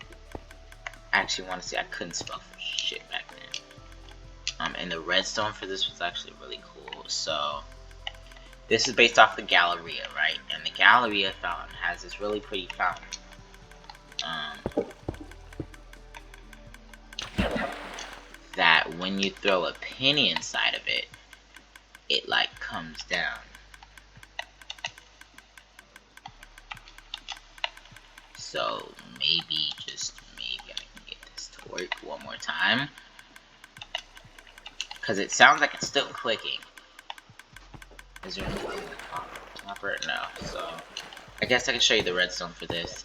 I actually want to see. I couldn't spell for shit back then. And the redstone for this was actually really cool. So this is based off the Galleria, right? And the Galleria fountain has this really pretty fountain. That when you throw a penny inside of it, it like comes down. So maybe, just maybe, I can get this to work one more time. Because it sounds like it's still clicking. Is there anything in the topper? No. So I guess I can show you the redstone for this.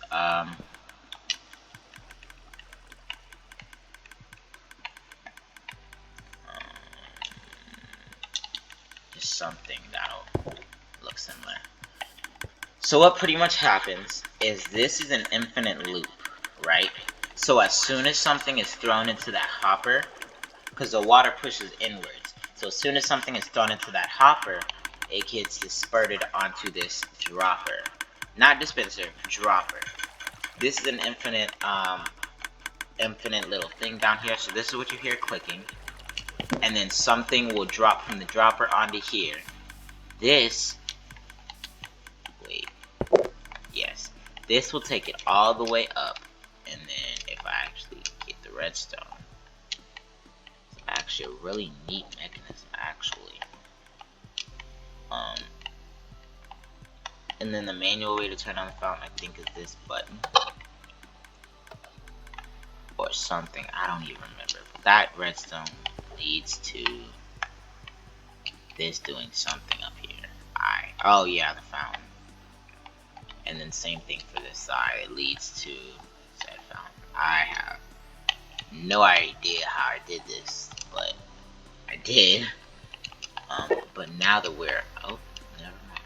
Just something that'll look similar. So what pretty much happens is this is an infinite loop, right? So as soon as something is thrown into that hopper, because the water pushes inwards, so as soon as something is thrown into that hopper, it gets dispersed onto this dropper. Not dispenser, dropper. This is an infinite little thing down here. So this is what you hear clicking. And then something will drop from the dropper onto here. This, wait, yes. This will take it all the way up. And then if I actually get the redstone, it's actually a really neat mechanism, actually. And then the manual way to turn on the fountain, I think, is this button. Or something, I don't even remember. That redstone leads to this doing something up here. Oh yeah, the fountain. And then same thing for this side, it leads to said fountain. I have no idea how I did this, but I did. But now that we're, oh, never mind.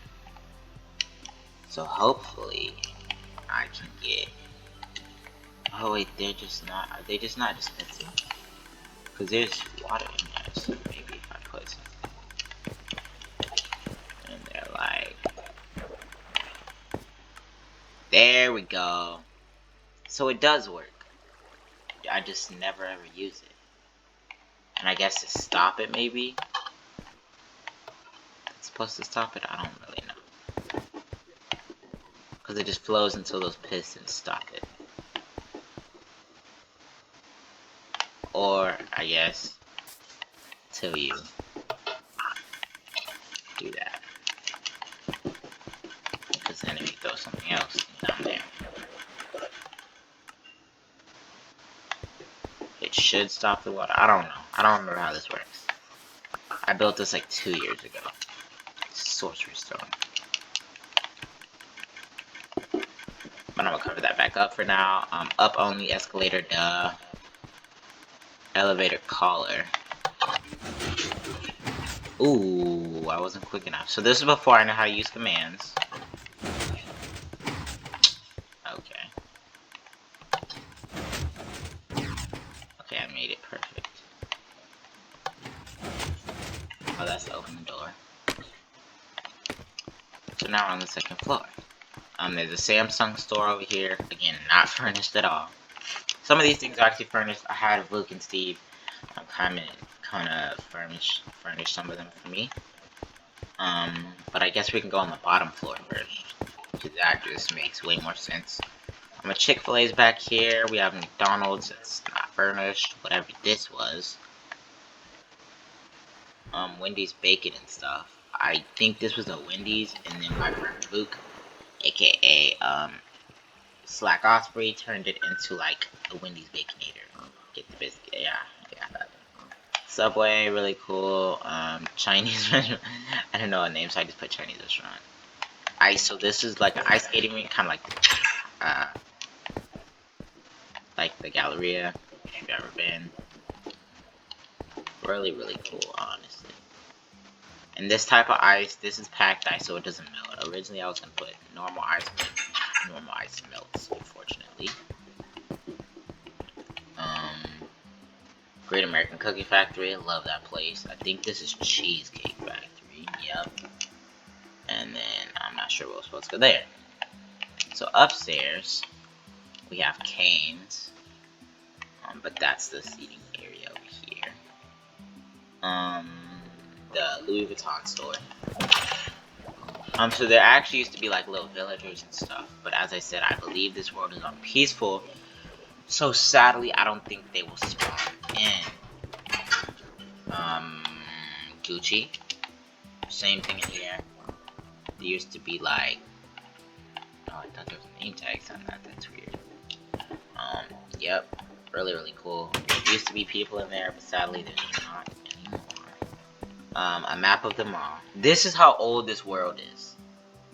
So hopefully I can get, oh wait, they're just not, are they just not dispensing? Because there's water in there, so maybe if I put something in there, like, there we go. So it does work. I just never ever use it. And I guess to stop it, maybe? It's supposed to stop it? I don't really know. Because it just flows until those pistons stop it. Or, I guess, till you do that. Because then if you throw something else down there, it should stop the water. I don't know. I don't remember how this works. I built this like 2 years ago. Sorcerer's Stone. But I'm gonna cover that back up for now. Up only, escalator, duh. Elevator, caller. Ooh, I wasn't quick enough. So this is before I know how to use commands. Okay. Okay, I made it perfect. Oh, that's to open the door. So now we're on the second floor. There's a Samsung store over here. Again, not furnished at all. Some of these things are actually furnished. I had Luke and Steve kind of furnish some of them for me. But I guess we can go on the bottom floor first, because that just makes way more sense. A Chick-fil-A's back here. We have McDonald's. It's not furnished. Whatever this was. Wendy's bacon and stuff. I think this was a Wendy's, and then my friend Luke, aka Slack Osprey, turned it into like a Wendy's Baconator. Get the biscuit. Yeah. Subway, really cool. Chinese restaurant. I don't know a name, so I just put Chinese restaurant. So this is like an ice skating rink, kind of like the Galleria, if you've ever been. Really, really cool, honestly. And this type of ice, this is packed ice, so it doesn't melt. Originally, I was gonna put normal ice, but normal ice melts, unfortunately. Great American Cookie Factory, love that place. I think this is Cheesecake Factory, yep. And then, I'm not sure what was supposed to go there. So upstairs, we have Cane's, but that's the seating area over here. The Louis Vuitton store. So there actually used to be like little villagers and stuff, but as I said, I believe this world is unpeaceful, so sadly, I don't think they will spawn in. Gucci, same thing in here. There used to be like, oh, I thought there was name tags on that, that's weird. Yep, really cool. There used to be people in there, but sadly, there's not anymore. A map of the mall. This is how old this world is,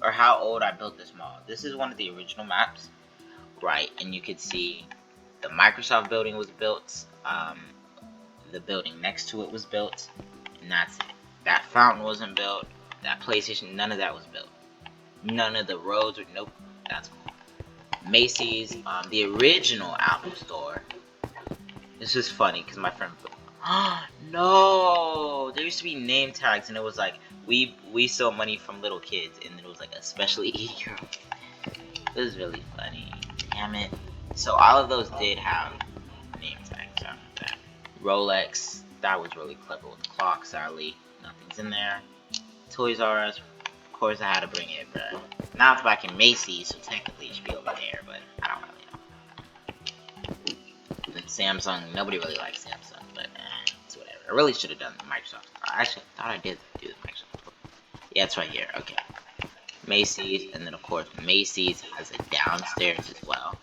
or how old I built this mall. This is one of the original maps, right? And you could see the Microsoft building was built, the building next to it was built, and that's it. That fountain wasn't built, that PlayStation, none of that was built. None of the roads were, nope, that's cool. Macy's, the original Apple store. This is funny, because my friend, no, there used to be name tags, and it was like, we stole money from little kids, and then it was like, especially E-Girl. It was really funny, damn it. So all of those did have name tags on that. Rolex, that was really clever with the clock, sadly. Nothing's in there. Toys R Us, of course I had to bring it, but now it's back in Macy's, so technically it should be over there, but I don't really know. Then Samsung, nobody really likes Samsung, but it's whatever. I really should have done the Microsoft. I actually thought I did do the Microsoft. Yeah, it's right here, okay. Macy's, and then of course Macy's has a downstairs as well.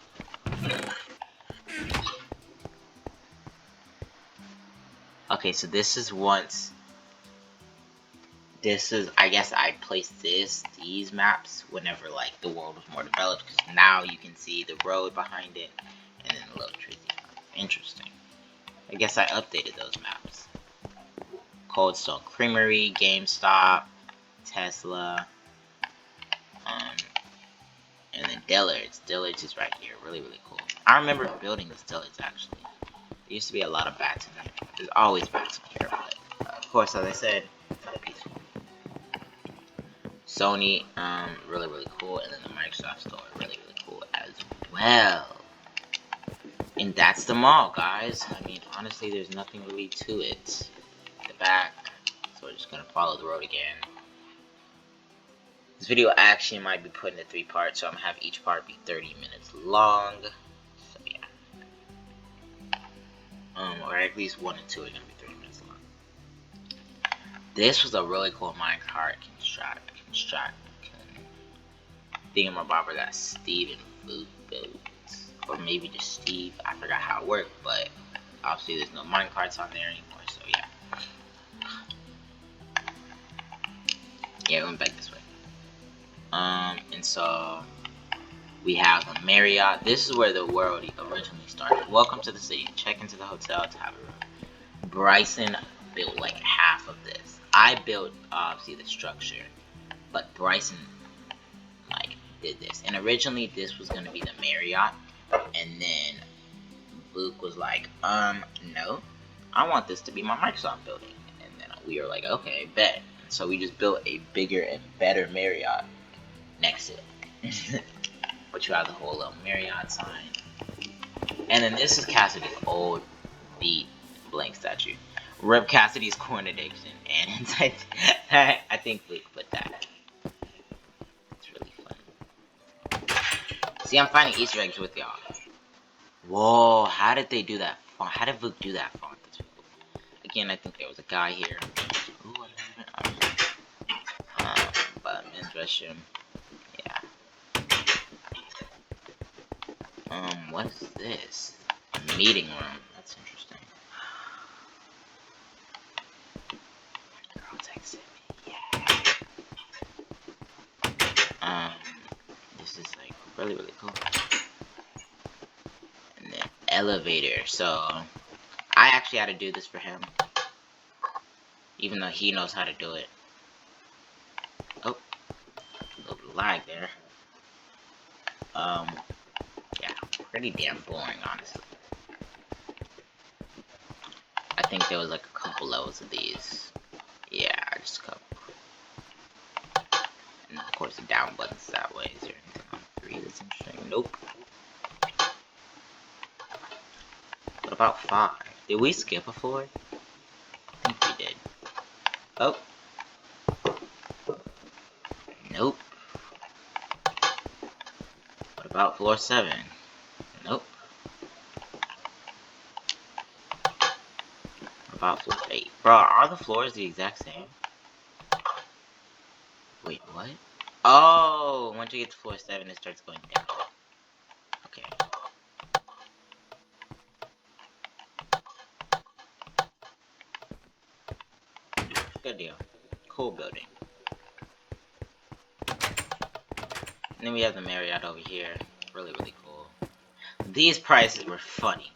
Okay, so this is once. This is, I guess I placed these maps whenever like the world was more developed, because now you can see the road behind it, and then the little trees. Interesting. I guess I updated those maps. Cold Stone Creamery, GameStop, Tesla, and then Dillard's. Dillard's is right here, really cool. I remember building this Dillard's actually. There used to be a lot of bats in there. There's always bats in here, but of course, as I said, peaceful. Sony, really cool, and then the Microsoft store, really cool as well. And that's the mall, guys. I mean, honestly, there's nothing really to it. The back, so we're just gonna follow the road again. This video actually might be put into 3 parts, so I'm gonna have each part be 30 minutes long. So yeah. Or at least 1 and 2 are gonna be 30 minutes long. This was a really cool minecart construction thingamabobber that Steve and Luke built. Or maybe just Steve, I forgot how it worked, but obviously there's no minecarts on there anymore, so yeah. Yeah, going back this way. And so we have a Marriott. This is where the world originally started. Welcome to the city. Check into the hotel to have a room. Bryson built like half of this. I built obviously the structure, but Bryson like did this. And originally this was gonna be the Marriott, and then Luke was like, no, I want this to be my Microsoft building. And then we were like, okay, bet. So we just built a bigger and better Marriott next to it. But you have the whole little Marriott sign. And then this is Cassidy's old beat blank statue. Rip Cassidy's corn addiction. And inside, I think Luke put that. It's really fun. See, I'm finding Easter eggs with y'all. Whoa, how did they do that font? How did Luke do that font? That's really cool. Again, I think there was a guy here. Ooh, but men's restroom. Yeah. What is this? A meeting room. That's interesting. Girl texted me. Yeah. This is like really cool. And then elevator. So I actually had to do this for him, even though he knows how to do it. lag there. Yeah, pretty damn boring, honestly. I think there was like a couple levels of these. Yeah, just a couple. And of course the down button's that way. Is there anything on 3 that's interesting? Nope. What about 5? Did we skip a floor? I think we did. Oh. Nope. What about floor 7? Nope. What about floor 8? Bro, are the floors the exact same? Wait, what? Oh, once you get to floor 7, it starts going down. Okay. Good deal. Cool building. And then we have the Marriott over here. Really, really cool. These prices were funny.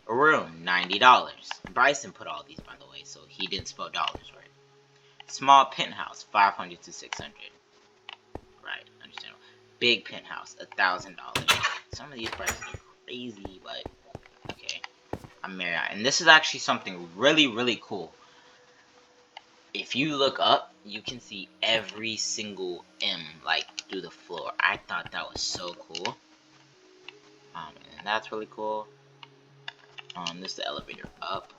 A room, $90. Bryson put all these, by the way, so he didn't spell dollars right. Small penthouse, $500 to $600. Right, understandable. Big penthouse, $1,000. Some of these prices are crazy, but okay. I'm Marriott, and this is actually something really, really cool. If you look up, you can see every single M like through the floor. I thought that was so cool. And that's really cool. This is the elevator up.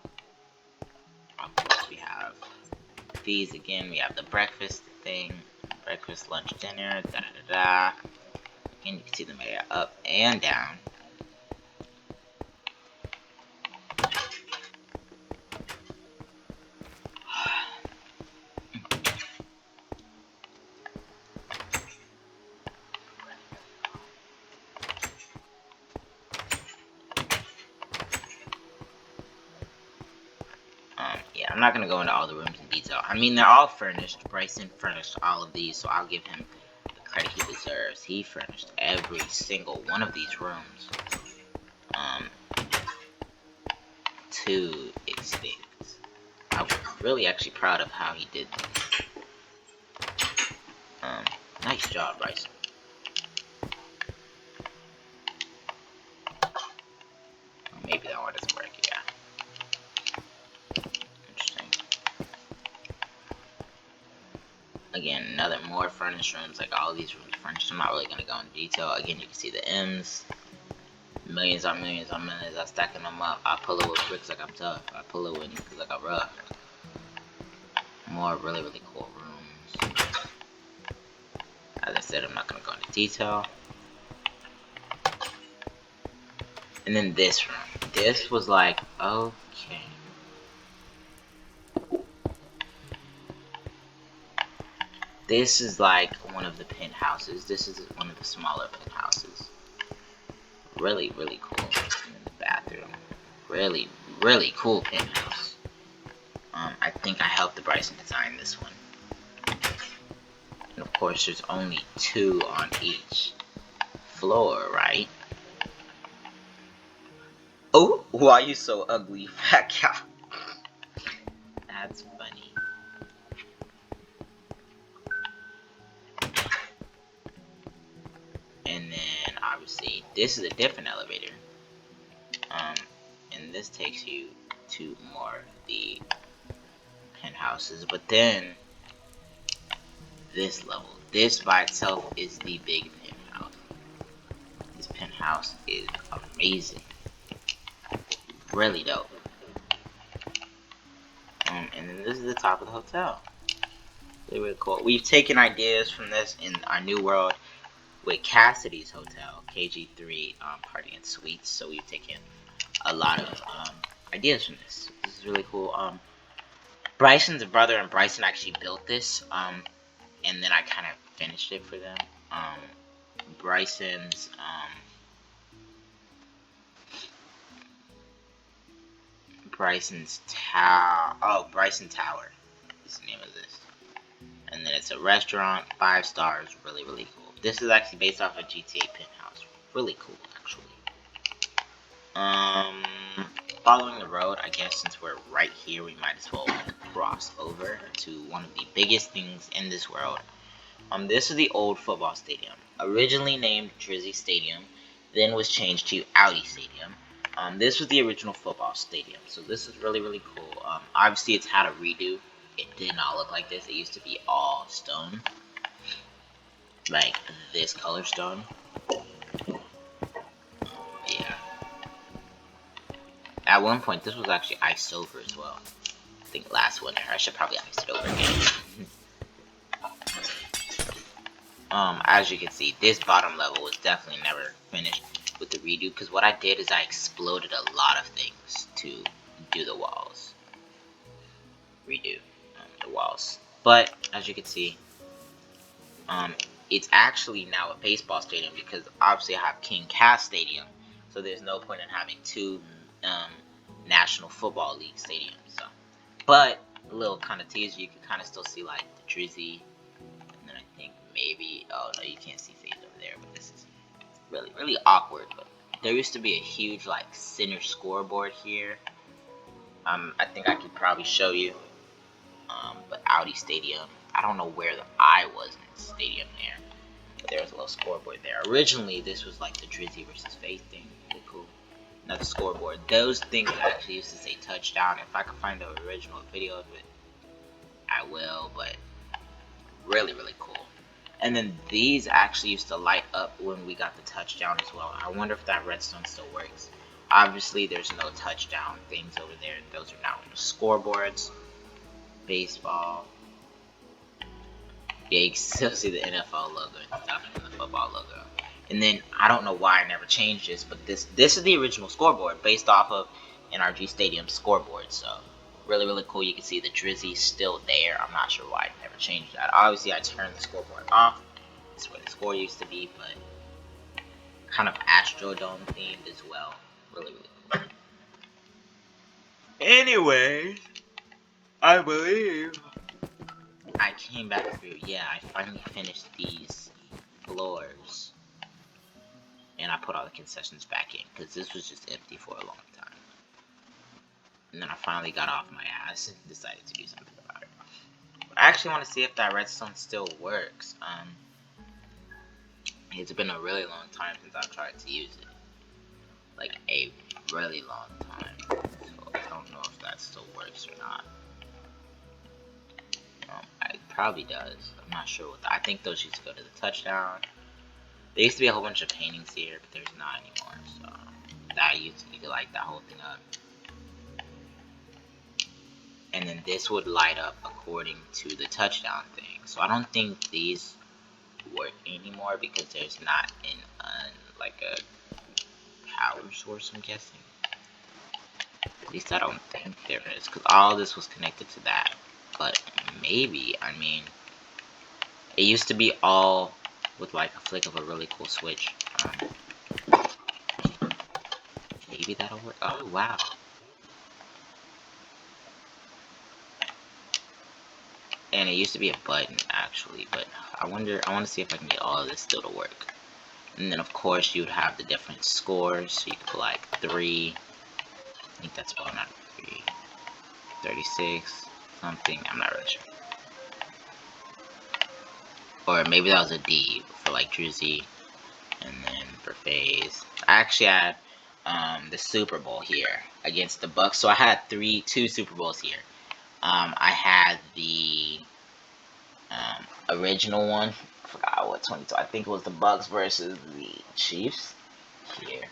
Of course, we have these again. We have the breakfast thing, breakfast, lunch, dinner, da da da da. And you can see them area up and down. Yeah, I'm not gonna go into all the rooms in detail. I mean, they're all furnished. Bryson furnished all of these, so I'll give him the credit he deserves. He furnished every single one of these rooms. To extent. I'm really actually proud of how he did this. Nice job, Bryson. Maybe that one doesn't work, yeah. Interesting. Again, another more furnished rooms, like all these rooms furnished. I'm not really gonna go into detail. Again, you can see the M's. Millions on millions on millions. I'm stacking them up. I pull it with bricks like I'm tough. I pull it with like I'm rough. More really, really cool rooms. As I said, I'm not gonna go into detail. And then this room. This was like, okay. This is like one of the penthouses. This is one of the smaller penthouses. Really, really cool. And then the bathroom. Really, really cool penthouse. I think I helped the Bryson design this one. And of course, there's only 2 on each floor, right? Oh, why are you so ugly, fat cow? That's funny. And then, obviously, this is a different elevator. And this takes you to more of the penthouses. But then, this level. This by itself is the big penthouse. This penthouse is amazing. Really dope. And then this is the top of the hotel. Really, really cool. We've taken ideas from this in our new world with Cassidy's hotel, KG3 Party and Suites. So we've taken a lot of ideas from this. This is really cool. Bryson's brother and Bryson actually built this, and then I kind of finished it for them. Bryson's Bryson Tower is the name of this. And then it's a restaurant, 5 stars, really, really cool. This is actually based off a GTA penthouse. Really cool, actually. Following the road, I guess since we're right here, we might as well cross over to one of the biggest things in this world, This is the old football stadium, originally named Drizzy Stadium, then was changed to Audi Stadium. This was the original football stadium, so this is really cool. Obviously, it's had a redo. It did not look like this. It used to be all stone, like this color stone. Yeah. At one point, this was actually iced over as well. I think last winter. I should probably ice it over again. As you can see, this bottom level was definitely never finished with the redo, because what I did is I exploded a lot of things to do the walls. Redo the walls. But, as you can see, it's actually now a baseball stadium, because obviously I have King Cass Stadium, so there's no point in having two National Football League stadiums. So, but a little kind of teaser, you can kind of still see like the Drizzy, and then I think maybe, oh no, you can't see things over there, but this is really awkward. But there used to be a huge like center scoreboard here. I think I could probably show you. But Audi Stadium, I don't know where the I was in the stadium there, but there was a little scoreboard there. Originally, this was like the Drizzy versus Faith thing. Really cool. Another scoreboard. Those things actually used to say touchdown. If I could find the original video of it, I will. But really cool. And then these actually used to light up when we got the touchdown as well. I wonder if that redstone still works. Obviously, there's no touchdown things over there. Those are now scoreboards. Baseball. Yeah, you can still see the NFL logo and stuff and the football logo. And then I don't know why I never changed this, but this is the original scoreboard based off of NRG Stadium scoreboard. So really cool. You can see the Drizzy still there. I'm not sure why I never changed that. Obviously, I turned the scoreboard off. That's where the score used to be, but kind of Astrodome themed as well. Really cool. Anyway, I believe I came back through. Yeah, I finally finished these floors, and I put all the concessions back in because this was just empty for a long time. And then I finally got off my ass and decided to do something about it. I actually want to see if that redstone still works. It's been a really long time since I've tried to use it, like a really long time. So I don't know if that still works or not. It probably does. I'm not sure what. I think those used to go to the touchdown. There used to be a whole bunch of paintings here, but there's not anymore. So that you could light that whole thing up, and then this would light up according to the touchdown thing. So I don't think these work anymore because there's not like a power source. I'm guessing. At least I don't think there is, because all this was connected to that. But maybe, I mean, it used to be all with like a flick of a really cool switch. Maybe that'll work. Oh wow. And it used to be a button actually, but I want to see if I can get all of this still to work. And then of course you would have the different scores, so you could put like 3, I think that's about not 3, 36, something, I'm not really sure. Or maybe that was a D for like Drizzy, and then for FaZe. I actually had the Super Bowl here against the Bucks, so I had two Super Bowls here. I had the original one. I forgot what 22. I think it was the Bucks versus the Chiefs here.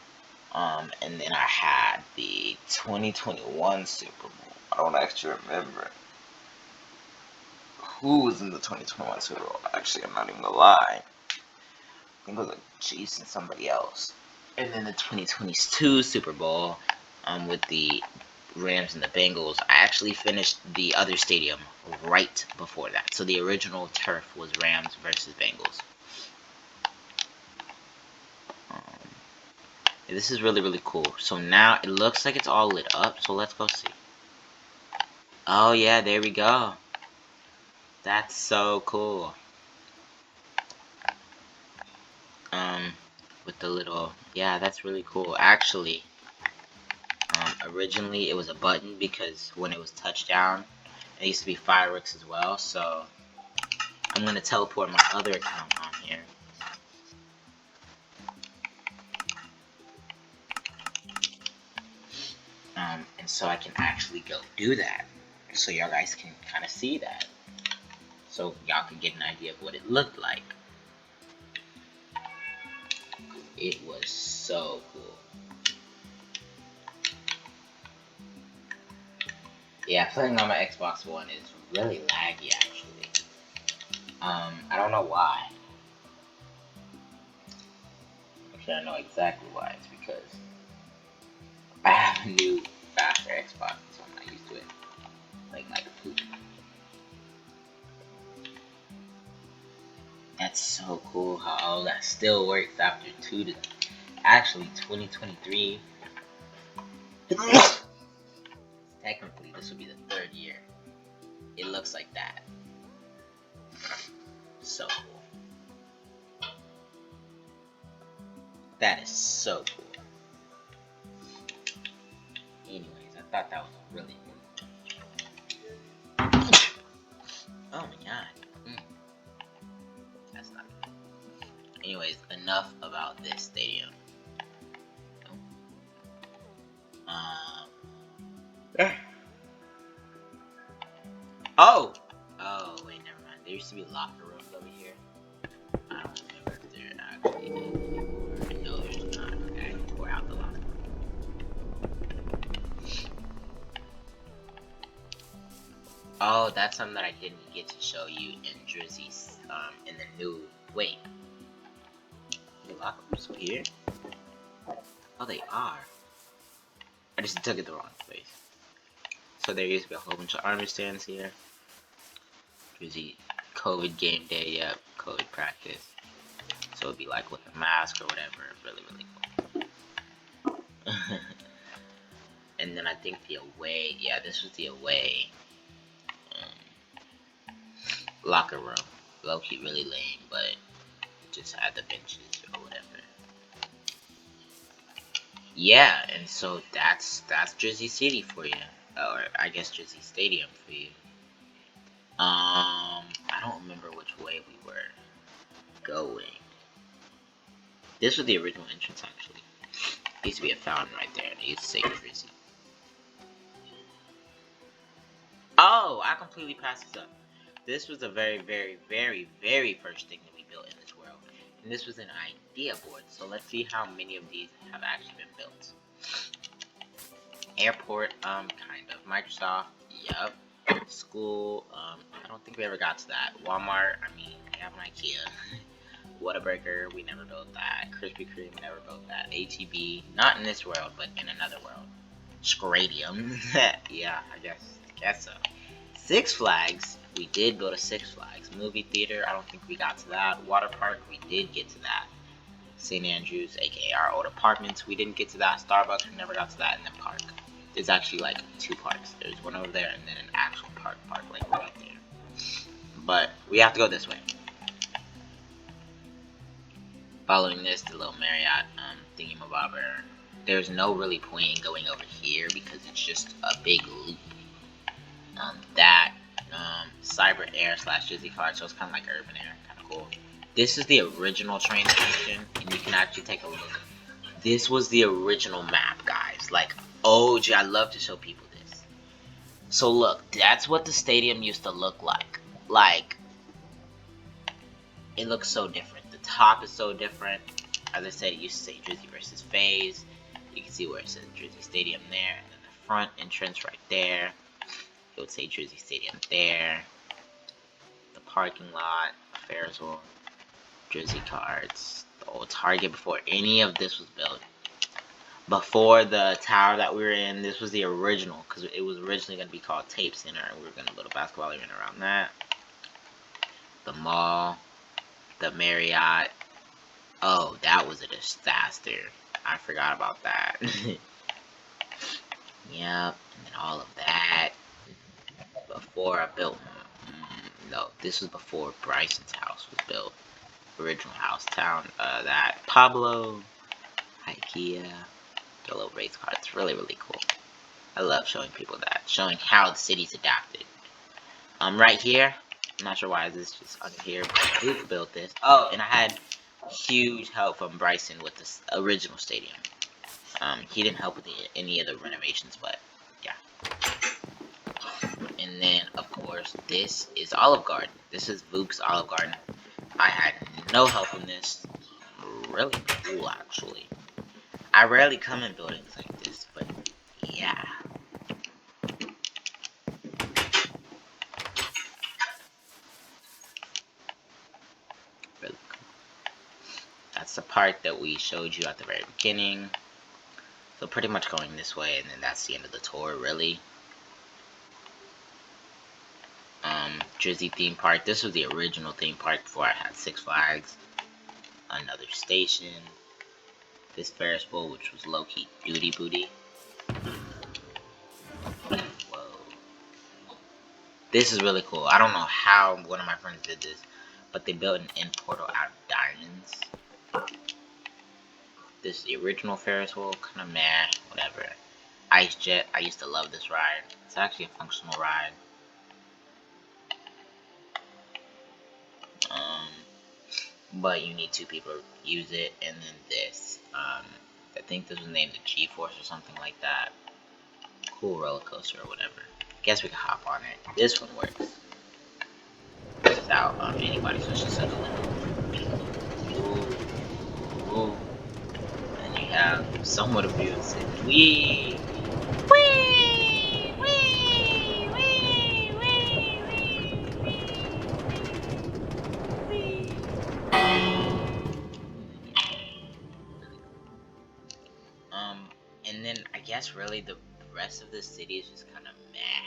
And then I had the 2021 Super Bowl. I don't actually remember who was in the 2021 Super Bowl. Actually, I'm not even gonna lie. I think it was the Chiefs and somebody else. And then the 2022 Super Bowl, with the Rams and the Bengals, I actually finished the other stadium right before that. So the original turf was Rams versus Bengals. This is really cool. So now it looks like it's all lit up. So let's go see. Oh yeah, there we go. That's so cool. With the little, yeah, that's really cool. Actually, originally it was a button because when it was touchdown, it used to be fireworks as well. So I'm gonna teleport my other account on here. And so I can actually go do that. So y'all guys can kind of see that. So y'all can get an idea of what it looked like. It was so cool. Yeah, playing on my Xbox One is really laggy actually. I don't know why. Actually, I know exactly why. It's because I have a new, faster Xbox, so I'm not used to it. Like poop. That's so cool how all that still works after actually 2023. Technically, this will be the 3rd year. It looks like that. So cool. That is so cool. Anyways, I thought that was really cool. Oh my god. That's not good. Anyways, enough about this stadium. Oh! Oh, wait, never mind. There used to be locker rooms over here. I don't remember if there actually is anymore. I know there's not. I can pour out the locker room. Oh, that's something that I didn't get to show you in Drizzy's, in the new... Wait. The locker rooms over here? Oh, they are. I just took it the wrong place. So there used to be a whole bunch of army stands here. Drizzy COVID game day, yep, COVID practice. So it'd be like with a mask or whatever. Really, really cool. And then I think the away, yeah, this was the away locker room. Low-key really lame, but just had the benches or whatever. Yeah, and so that's Drizzy City for you. Or I guess Drizzy Stadium for you. I don't remember which way we were going. This was the original entrance, actually. There used to be a fountain right there, and it used to say Drizzy. Oh, I completely passed this up. This was the very, very, very, very first thing that we built in this world. And this was an idea board. So let's see how many of these have actually been built. Airport, kind of. Microsoft, yup. School, I don't think we ever got to that. Walmart, I mean, we have an IKEA. Whataburger, we never built that. Krispy Kreme, never built that. ATB, not in this world, but in another world. Scradium, yeah, I guess so. Six Flags, we did build a Six Flags. Movie theater, I don't think we got to that. Water park, we did get to that. St. Andrews, aka our old apartments, we didn't get to that. Starbucks, we never got to that. And then park. There's actually like 2 parks. There's one over there and then an actual park like right there. But we have to go this way. Following this, the little Marriott thingy-mabobber. There's no really point in going over here because it's just a big loop. Cyber Air / Drizzy Fire, so it's kind of like Urban Air, kind of cool. This is the original train station, and you can actually take a look. This was the original map, guys. Like, OG, I love to show people this. So look, that's what the stadium used to look like. Like, it looks so different. The top is so different. As I said, it used to say Drizzy versus FaZe. You can see where it says Drizzy Stadium there, and then the front entrance right there. It would say Drizzy Stadium there. The parking lot, Ferris wheel, Drizzy cards, the old Target before any of this was built. Before the tower that we were in, this was the original, because it was originally going to be called Tape Center, and we were going to build a basketball arena around that. The mall, the Marriott. Oh, that was a disaster. I forgot about that. Yep, and all of that. Before I built, no, this was before Bryson's house was built. Original house town, that Pablo, IKEA, the little race car. It's really, really cool. I love showing people that, showing how the city's adapted. Right here, I'm not sure why this is just under here, but who built this? Oh, and I had huge help from Bryson with this original stadium. He didn't help with any of the renovations, but yeah. And then, of course, this is Olive Garden. This is Vuk's Olive Garden. I had no help in this. Really cool, actually. I rarely come in buildings like this, but yeah. Really cool. That's the part that we showed you at the very beginning. So pretty much going this way, and then that's the end of the tour, really. Drizzy theme park. This was the original theme park before I had Six Flags. Another station. This Ferris wheel, which was low-key duty booty. Whoa. This is really cool. I don't know how one of my friends did this, but they built an end portal out of diamonds. This is the original Ferris wheel, kind of meh, whatever. Ice Jet, I used to love this ride. It's actually a functional ride. But you need 2 people to use it, and then this. I think this was named the G-Force or something like that. Cool roller coaster or whatever. Guess we can hop on it. This one works. Without anybody, so it's just like a little. Ooh. Ooh. And you have somewhat of view of the city. Wee! Wee! Wee! Wee! Wee! Wee! And then I guess really the rest of the city is just kind of meh.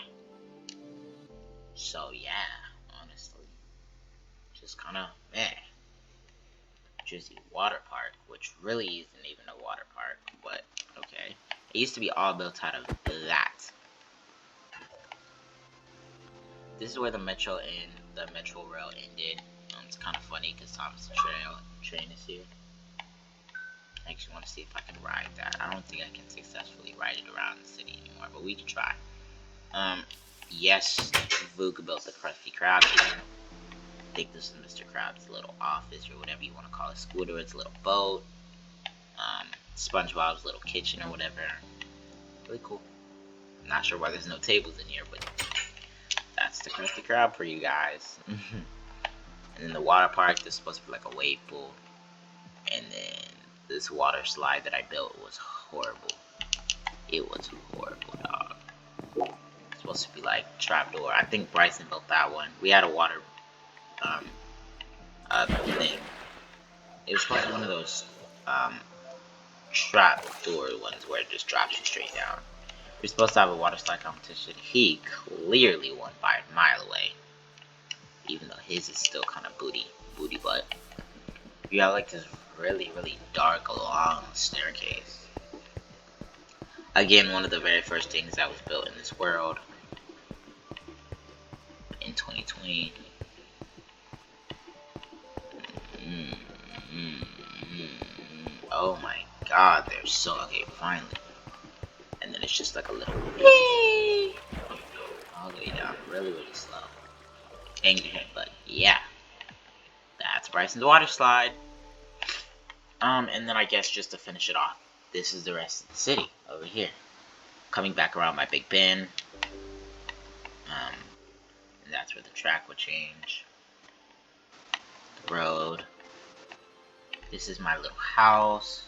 So yeah, honestly, just kind of meh. Drizzy Water Park, which really isn't even a water park, but okay. It used to be all built out of that. This is where the metro and the metro rail ended. It's kind of funny because Thomas train is here. I actually want to see if I can ride that. I don't think I can successfully ride it around the city anymore, but we can try. Yes, Vuk built the Krusty Krab here. I think this is Mr. Krabs' little office or whatever you want to call it. Squidward's little boat. SpongeBob's little kitchen or whatever. Really cool. I'm not sure why there's no tables in here, but that's the Krusty Krab for you guys. And then the water park, this is supposed to be like a wave pool. And then this water slide that I built was horrible. It was horrible, dog. It's supposed to be like trapdoor. I think Bryson built that one. We had a water thing. It was supposed to be one of those trapdoor ones where it just drops you straight down. We're supposed to have a water slide competition. He clearly won by a mile away. Even though his is still kind of booty butt. You got like this really, really dark, long staircase. Again, one of the very first things that was built in this world in 2020. Oh my god, they're so okay, finally. And then it's just like a little all the way down, really, really slow. Angry head, but yeah. That's Bryson's water slide. And then I guess just to finish it off, this is the rest of the city over here. Coming back around my Big Ben. And that's where the track would change. The road. This is my little house.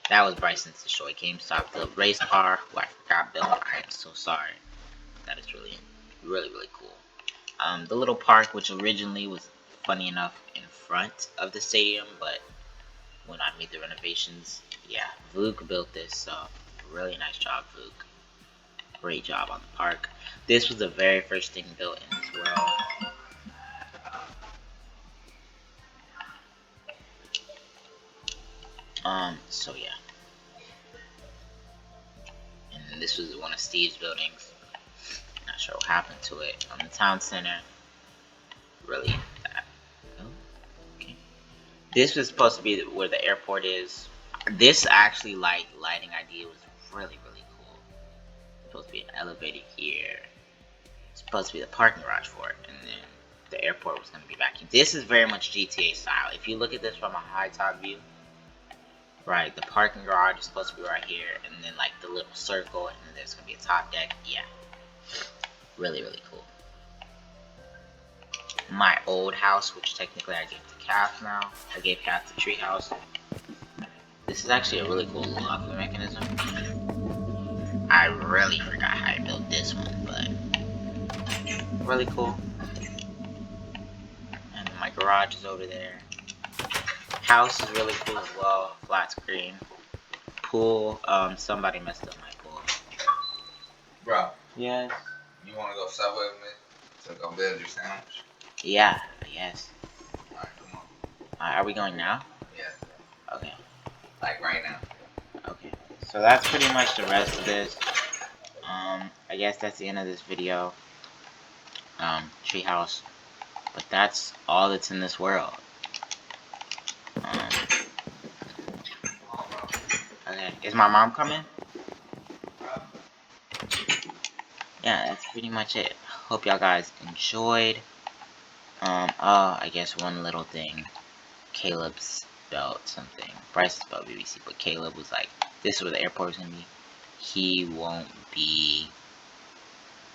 That was Bryson's destroy GameStop, the race car, who I forgot built. I am so sorry. That is really, really, really cool. The little park, which originally was funny enough in front of the stadium, but when I made the renovations, yeah, Vuk built this, so really nice job, Vuk. Great job on the park. This was the very first thing built in this world. So yeah. And this was one of Steve's buildings. Not sure what happened to it. On the town center. Really that. Oh, okay. This was supposed to be where the airport is. This actually lighting idea was really, really cool. It's supposed to be an elevator here. supposed to be the parking garage for it, and then the airport was going to be back here. This is very much GTA style. If you look at this from a high top view, right, the parking garage is supposed to be right here, and then like the little circle, and then there's going to be a top deck. Yeah, really, really cool. My old house, which technically I gave to Calf now. I gave Calf the tree house. This is actually a really cool locking mechanism. I really forgot how I built this one, but really cool. And my garage is over there. House is really cool as well. Flat screen. Pool. Somebody messed up my pool. Bro. Yes. You wanna go Subway with me to go build your sandwich? Yeah. Yes. Alright, come on. Are we going now? Yeah. Okay. Like right now. Okay. So that's pretty much the rest of this. I guess that's the end of this video. Treehouse. But that's all that's in this world. Okay. Is my mom coming? Yeah, that's pretty much it. Hope y'all guys enjoyed. I guess one little thing. Caleb spelled something. Bryce spelled BBC, but Caleb was like, this is where the airport is gonna be. He won't be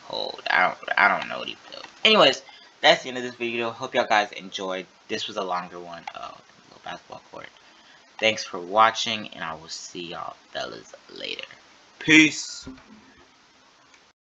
hold. I don't know what he built. Anyways, that's the end of this video. Hope y'all guys enjoyed. This was a longer one. Little basketball court. Thanks for watching, and I will see y'all fellas later. Peace.